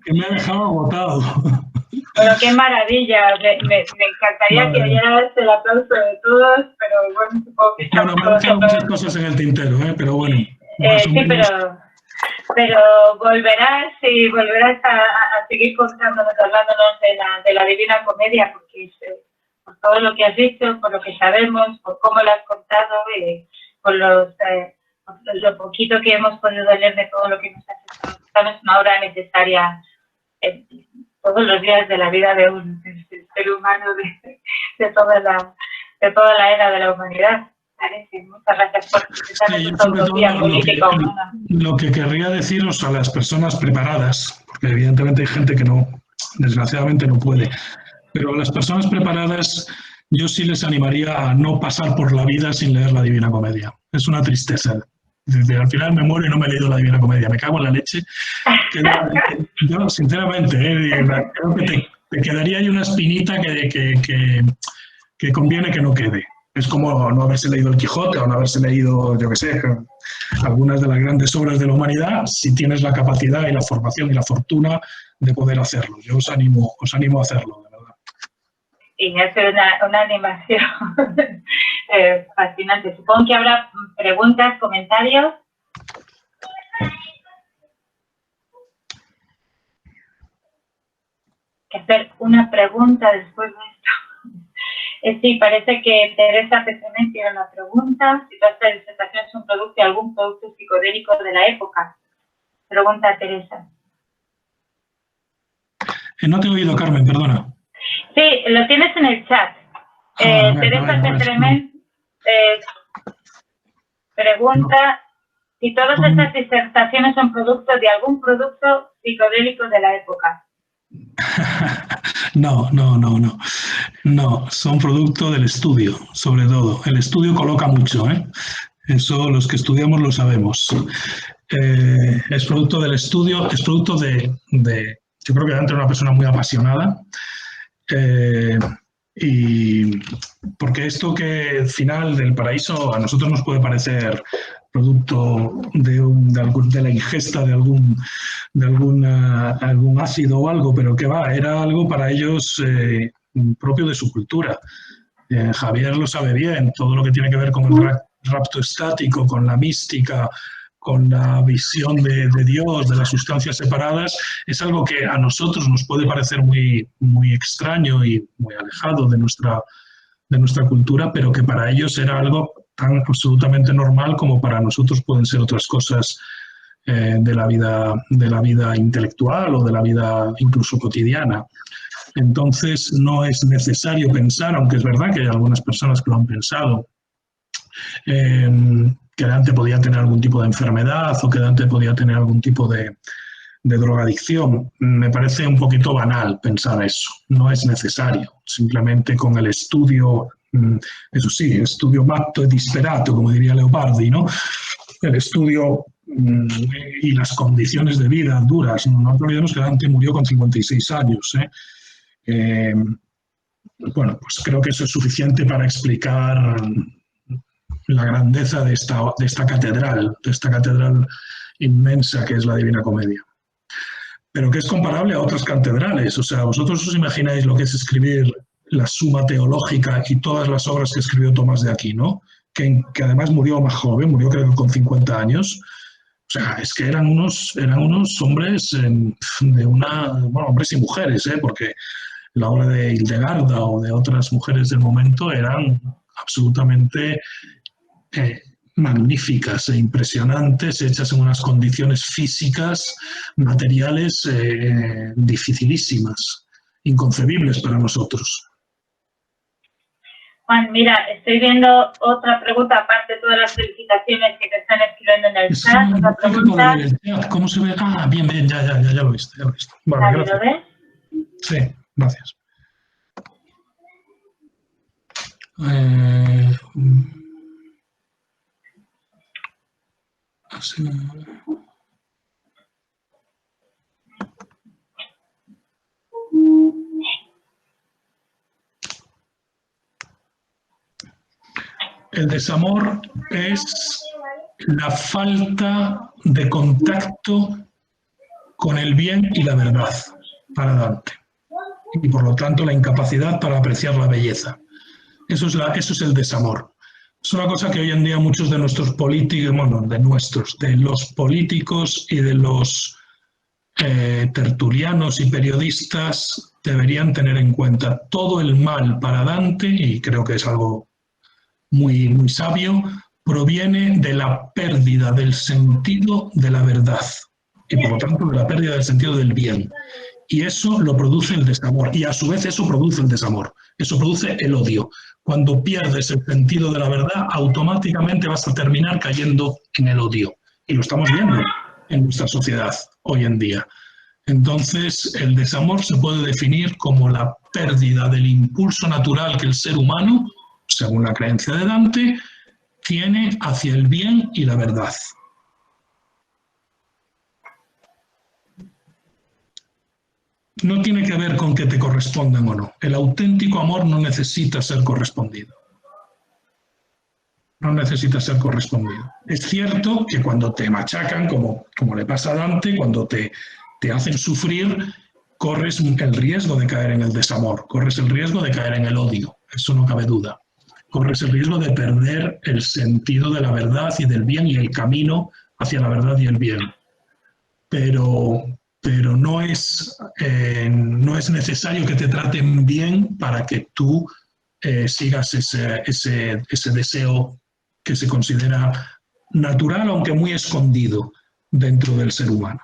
Que me ha dejado agotado. Bueno, qué maravilla. Me encantaría que oyeras el aplauso de todos, pero bueno, supongo que bueno, me han dejado muchas cosas en el tintero, pero bueno. Sí, pero volverás y volverás a seguir contándonos, hablándonos de la Divina Comedia, porque por todo lo que has dicho, por lo que sabemos, por cómo lo has contado, por lo poquito que hemos podido leer de todo lo que nos has hecho. Es una obra necesaria todos los días de la vida de un ser humano, de toda la era de la humanidad. Muchas gracias por presentar esta utopía política humana. Lo que querría deciros a las personas preparadas, porque evidentemente hay gente que no, desgraciadamente no puede, pero a las personas preparadas yo sí les animaría a no pasar por la vida sin leer la Divina Comedia. Es una tristeza. Desde al final me muero y no me he leído la Divina Comedia. Me cago en la leche. Yo, sinceramente, creo que te quedaría ahí una espinita que conviene que no quede. Es como no haberse leído El Quijote o no haberse leído, yo qué sé, algunas de las grandes obras de la humanidad, si tienes la capacidad y la formación y la fortuna de poder hacerlo. Yo os animo a hacerlo, de verdad. Y hacer una animación fascinante. Supongo que habrá preguntas, comentarios. Que hacer una pregunta después de esto. Sí, parece que Teresa Pesemen tiene una pregunta. Si toda esta disertación es un producto de algún producto psicodélico de la época. Pregunta Teresa. No te he oído, Carmen, perdona. Sí, lo tienes en el chat. Teresa Pesemen pregunta si todas estas disertaciones son producto de algún producto psicodélico de la época. No, son producto del estudio, sobre todo. El estudio coloca mucho, Eso los que estudiamos lo sabemos. Es producto del estudio, es producto de yo creo que Dante era una persona muy apasionada, y porque esto que el final del paraíso a nosotros nos puede parecer producto de la ingesta de algún ácido o algo, pero que va, era algo para ellos propio de su cultura. Javier lo sabe bien, todo lo que tiene que ver con el rapto estático, con la mística, con la visión de Dios, de las sustancias separadas, es algo que a nosotros nos puede parecer muy, muy extraño y muy alejado de nuestra cultura, pero que para ellos era algo tan absolutamente normal como para nosotros pueden ser otras cosas de la vida intelectual o de la vida incluso cotidiana. Entonces no es necesario pensar, aunque es verdad que hay algunas personas que lo han pensado, que Dante podía tener algún tipo de enfermedad o que Dante podía tener algún tipo de drogadicción. Me parece un poquito banal pensar eso. No es necesario. Simplemente con el estudio, eso sí, estudio matto e disperato, como diría Leopardi, ¿no? El estudio y las condiciones de vida duras. No olvidemos que Dante murió con 56 años. Bueno, pues creo que eso es suficiente para explicar la grandeza de esta catedral inmensa que es la Divina Comedia. Pero que es comparable a otras catedrales. O sea, vosotros os imagináis lo que es escribir la Suma Teológica y todas las obras que escribió Tomás de Aquino, que además murió más joven, murió creo que con 50 años. O sea, es que eran unos hombres hombres y mujeres, porque la obra de Hildegarda o de otras mujeres del momento eran absolutamente magníficas e impresionantes, hechas en unas condiciones físicas, materiales dificilísimas, inconcebibles para nosotros. Juan, mira, estoy viendo otra pregunta, aparte de todas las felicitaciones que te están escribiendo en el chat. Otra pregunta. ¿Cómo se ve? Ah, bien, ya lo he visto. Vale, gracias. ¿Lo ves? Sí, gracias. Así. El desamor es la falta de contacto con el bien y la verdad para Dante, y por lo tanto la incapacidad para apreciar la belleza. Eso es el desamor. Es una cosa que hoy en día muchos de nuestros políticos, bueno, de los políticos y de los tertulianos y periodistas deberían tener en cuenta. Todo el mal para Dante, y creo que es algo muy, muy sabio, proviene de la pérdida del sentido de la verdad y por lo tanto de la pérdida del sentido del bien. Y eso lo produce el desamor, y a su vez eso produce el desamor, eso produce el odio. Cuando pierdes el sentido de la verdad, automáticamente vas a terminar cayendo en el odio. Y lo estamos viendo en nuestra sociedad hoy en día. Entonces, el desamor se puede definir como la pérdida del impulso natural que el ser humano, según la creencia de Dante, tiene hacia el bien y la verdad. No tiene que ver con que te correspondan o no. El auténtico amor no necesita ser correspondido. No necesita ser correspondido. Es cierto que cuando te machacan, como le pasa a Dante, cuando te hacen sufrir, corres el riesgo de caer en el desamor, corres el riesgo de caer en el odio, eso no cabe duda. Corres el riesgo de perder el sentido de la verdad y del bien y el camino hacia la verdad y el bien. Pero no es necesario que te traten bien para que tú sigas ese deseo que se considera natural, aunque muy escondido dentro del ser humano.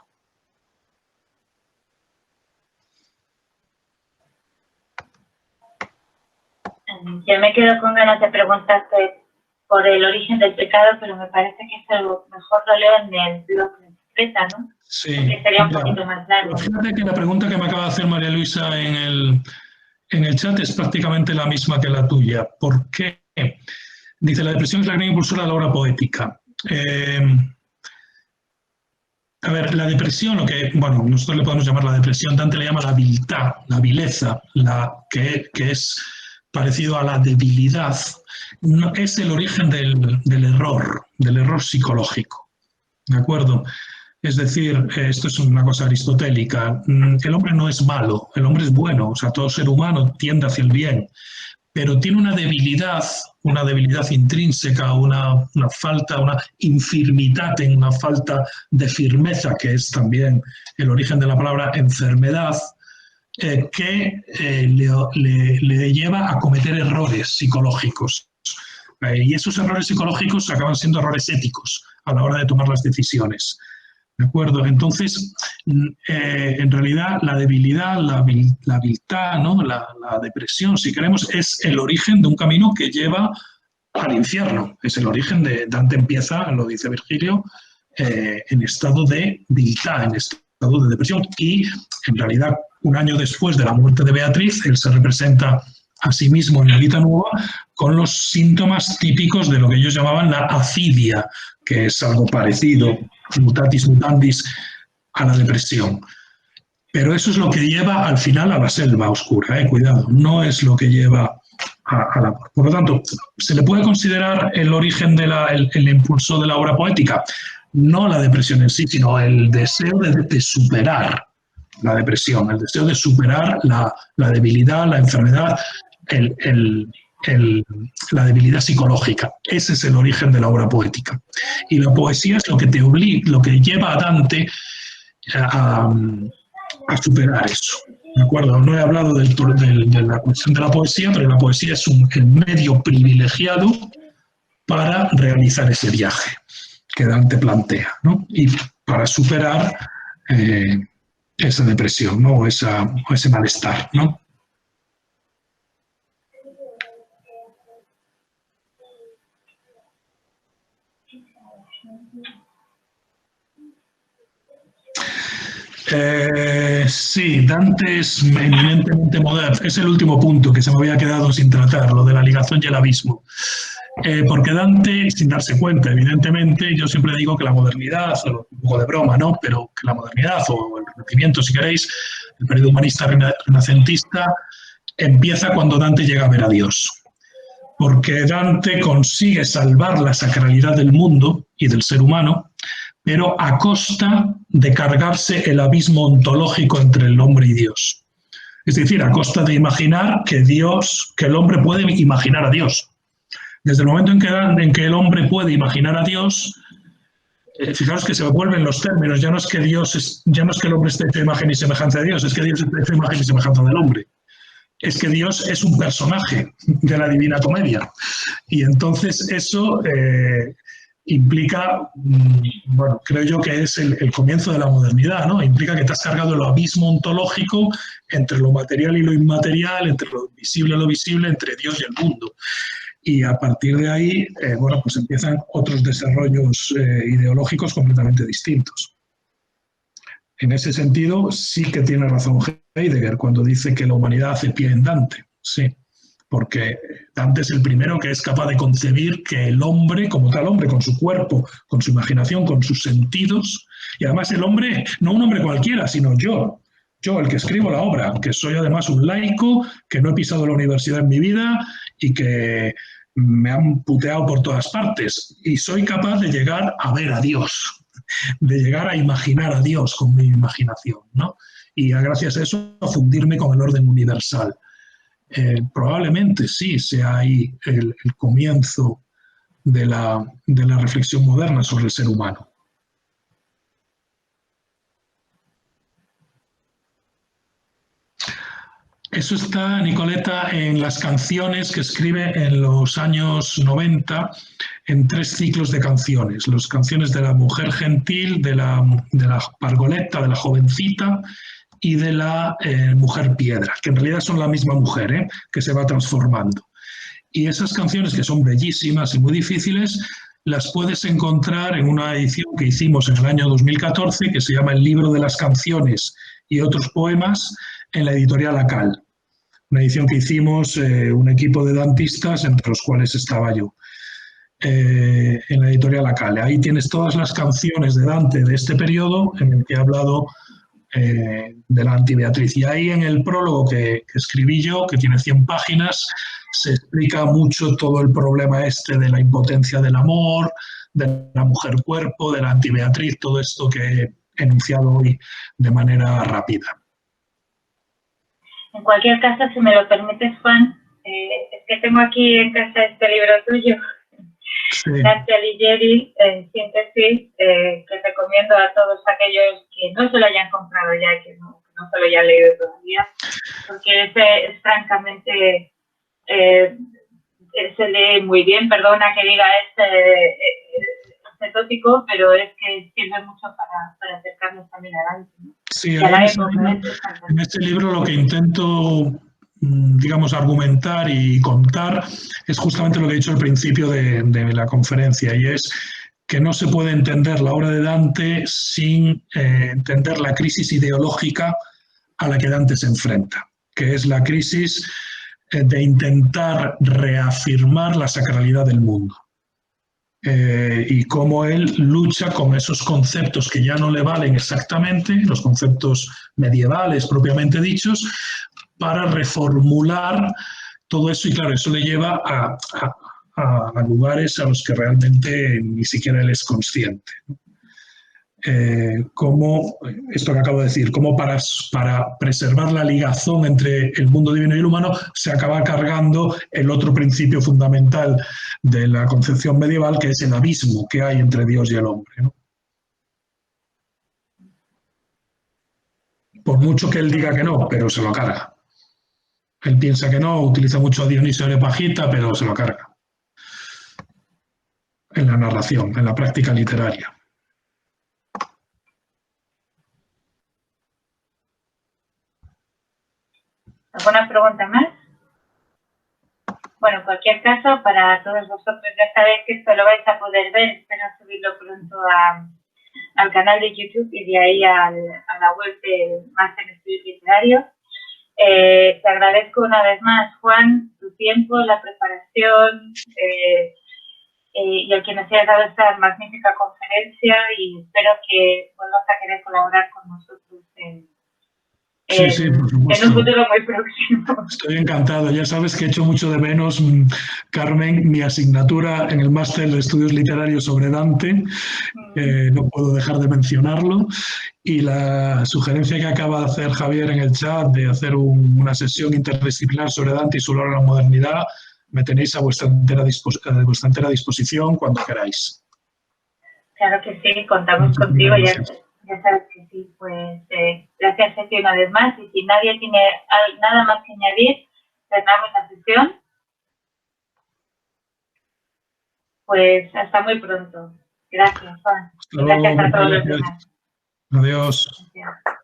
Yo me quedo con ganas de preguntarte por el origen del pecado, pero me parece que eso mejor lo leo en el blog de Bicicleta, ¿no? Sí. Porque sería un poquito más largo. Fíjate que la pregunta que me acaba de hacer María Luisa en el chat es prácticamente la misma que la tuya. ¿Por qué? Dice, la depresión es la gran impulsora de la obra poética. A ver, la depresión, nosotros le podemos llamar la depresión, Dante le llama la viltà, la vileza, que es parecido a la debilidad, no, es el origen del error psicológico, ¿de acuerdo? Es decir, esto es una cosa aristotélica, el hombre no es malo, el hombre es bueno, o sea, todo ser humano tiende hacia el bien, pero tiene una debilidad intrínseca, una falta, una infirmitate, una falta de firmeza, que es también el origen de la palabra enfermedad, que le lleva a cometer errores psicológicos. Y esos errores psicológicos acaban siendo errores éticos a la hora de tomar las decisiones. ¿De acuerdo? Entonces, en realidad, la debilidad, la viltà, ¿no? la depresión, si queremos, es el origen de un camino que lleva al infierno. Es el origen de Dante empieza, lo dice Virgilio, en estado de viltà, en estado de depresión. Y, en realidad, un año después de la muerte de Beatriz, él se representa a sí mismo en la Vita Nuova con los síntomas típicos de lo que ellos llamaban la afidia, que es algo parecido, mutatis mutandis, a la depresión. Pero eso es lo que lleva al final a la selva oscura, cuidado, no es lo que lleva a la... Por lo tanto, ¿se le puede considerar el origen el impulso de la obra poética? No la depresión en sí, sino el deseo de superar la depresión, el deseo de superar la debilidad, la enfermedad, la debilidad psicológica. Ese es el origen de la obra poética. Y la poesía es lo que lo que lleva a Dante a superar eso. ¿De acuerdo? No he hablado de la cuestión de la poesía, pero la poesía es el medio privilegiado para realizar ese viaje que Dante plantea, ¿no? Y para superar esa depresión, ¿no? o ese malestar, ¿no? Sí, Dante es eminentemente moderno. Es el último punto que se me había quedado sin tratar, lo de la ligación y el abismo. Porque Dante, sin darse cuenta, evidentemente, yo siempre digo que la modernidad, un poco de broma, ¿no? Pero que la modernidad o el Renacimiento, si queréis, el periodo humanista renacentista, empieza cuando Dante llega a ver a Dios. Porque Dante consigue salvar la sacralidad del mundo y del ser humano, pero a costa de cargarse el abismo ontológico entre el hombre y Dios. Es decir, a costa de imaginar que el hombre puede imaginar a Dios. Desde el momento en que el hombre puede imaginar a Dios, fijaros que se vuelven los términos, ya no es que el hombre esté hecho imagen y semejanza de Dios, es que Dios está hecho imagen y semejanza del hombre. Es que Dios es un personaje de la Divina Comedia. Y entonces eso implica, bueno, creo yo que es el comienzo de la modernidad, ¿no? Implica que te has cargado el abismo ontológico entre lo material y lo inmaterial, entre lo visible y lo visible, entre Dios y el mundo. Y a partir de ahí, bueno, pues empiezan otros desarrollos ideológicos completamente distintos. En ese sentido, sí que tiene razón Heidegger cuando dice que la humanidad hace pie en Dante. Sí, porque Dante es el primero que es capaz de concebir que el hombre, como tal hombre, con su cuerpo, con su imaginación, con sus sentidos, y además el hombre, no un hombre cualquiera, sino yo, el que escribo la obra, que soy además un laico, que no he pisado la universidad en mi vida y que me han puteado por todas partes, y soy capaz de llegar a ver a Dios, de llegar a imaginar a Dios con mi imaginación, ¿no? Y gracias a eso a fundirme con el orden universal. Probablemente sí sea ahí el comienzo de la reflexión moderna sobre el ser humano. Eso está, Nicoleta, en las canciones que escribe en los años 90 en 3 ciclos de canciones. Las canciones de la mujer gentil, de la pargoletta, de la jovencita y de la mujer piedra, que en realidad son la misma mujer, que se va transformando. Y esas canciones, que son bellísimas y muy difíciles, las puedes encontrar en una edición que hicimos en el año 2014, que se llama El libro de las canciones y otros poemas, en la editorial Acal. Una edición que hicimos un equipo de dantistas, entre los cuales estaba yo, en la editorial Acal. Ahí tienes todas las canciones de Dante de este periodo en el que he hablado de la anti-Beatriz. Y ahí en el prólogo que escribí yo, que tiene 100 páginas, se explica mucho todo el problema este de la impotencia del amor, de la mujer cuerpo, de la anti-Beatriz, todo esto que he enunciado hoy de manera rápida. En cualquier caso, si me lo permites, Juan, es que tengo aquí en casa este libro tuyo, sí. Dante Alighieri, Síntesis, que recomiendo a todos aquellos que no se lo hayan comprado ya, que no se lo hayan leído todavía, porque es francamente, se lee muy bien, perdona que diga este tópico, pero es que sirve mucho para acercarnos también a Dante, ¿no? Sí, en este libro lo que intento, digamos, argumentar y contar es justamente lo que he dicho al principio de la conferencia, y es que no se puede entender la obra de Dante sin entender la crisis ideológica a la que Dante se enfrenta, que es la crisis de intentar reafirmar la sacralidad del mundo. Y cómo él lucha con esos conceptos que ya no le valen exactamente, los conceptos medievales propiamente dichos, para reformular todo eso, y claro, eso le lleva a lugares a los que realmente ni siquiera él es consciente. Como esto que acabo de decir, como para preservar la ligazón entre el mundo divino y el humano, se acaba cargando el otro principio fundamental de la concepción medieval, que es el abismo que hay entre Dios y el hombre, ¿no? Por mucho que él diga que no, pero se lo carga. Él piensa que no, utiliza mucho a Dionisio Areopagita, pero se lo carga. En la narración, en la práctica literaria. ¿Alguna pregunta más? Bueno, en cualquier caso, para todos vosotros ya sabéis que esto lo vais a poder ver, espero subirlo pronto al canal de YouTube y de ahí a la web del Máster en Estudios Literarios. Te agradezco una vez más, Juan, tu tiempo, la preparación y el que nos hayas dado esta magnífica conferencia y espero que vuelvas a querer colaborar con nosotros Sí, por supuesto. En un futuro muy próximo. Estoy encantado. Ya sabes que echo mucho de menos, Carmen, mi asignatura en el Máster de Estudios Literarios sobre Dante. No puedo dejar de mencionarlo. Y la sugerencia que acaba de hacer Javier en el chat de hacer una sesión interdisciplinar sobre Dante y su obra en la modernidad, me tenéis a vuestra entera disposición cuando queráis. Claro que sí, contamos contigo. Ya sabes que sí, pues gracias a ti una vez más y si nadie tiene nada más que añadir, cerramos la sesión. Pues hasta muy pronto. Gracias, Juan. Hasta luego, gracias a todos los demás. Adiós. Gracias.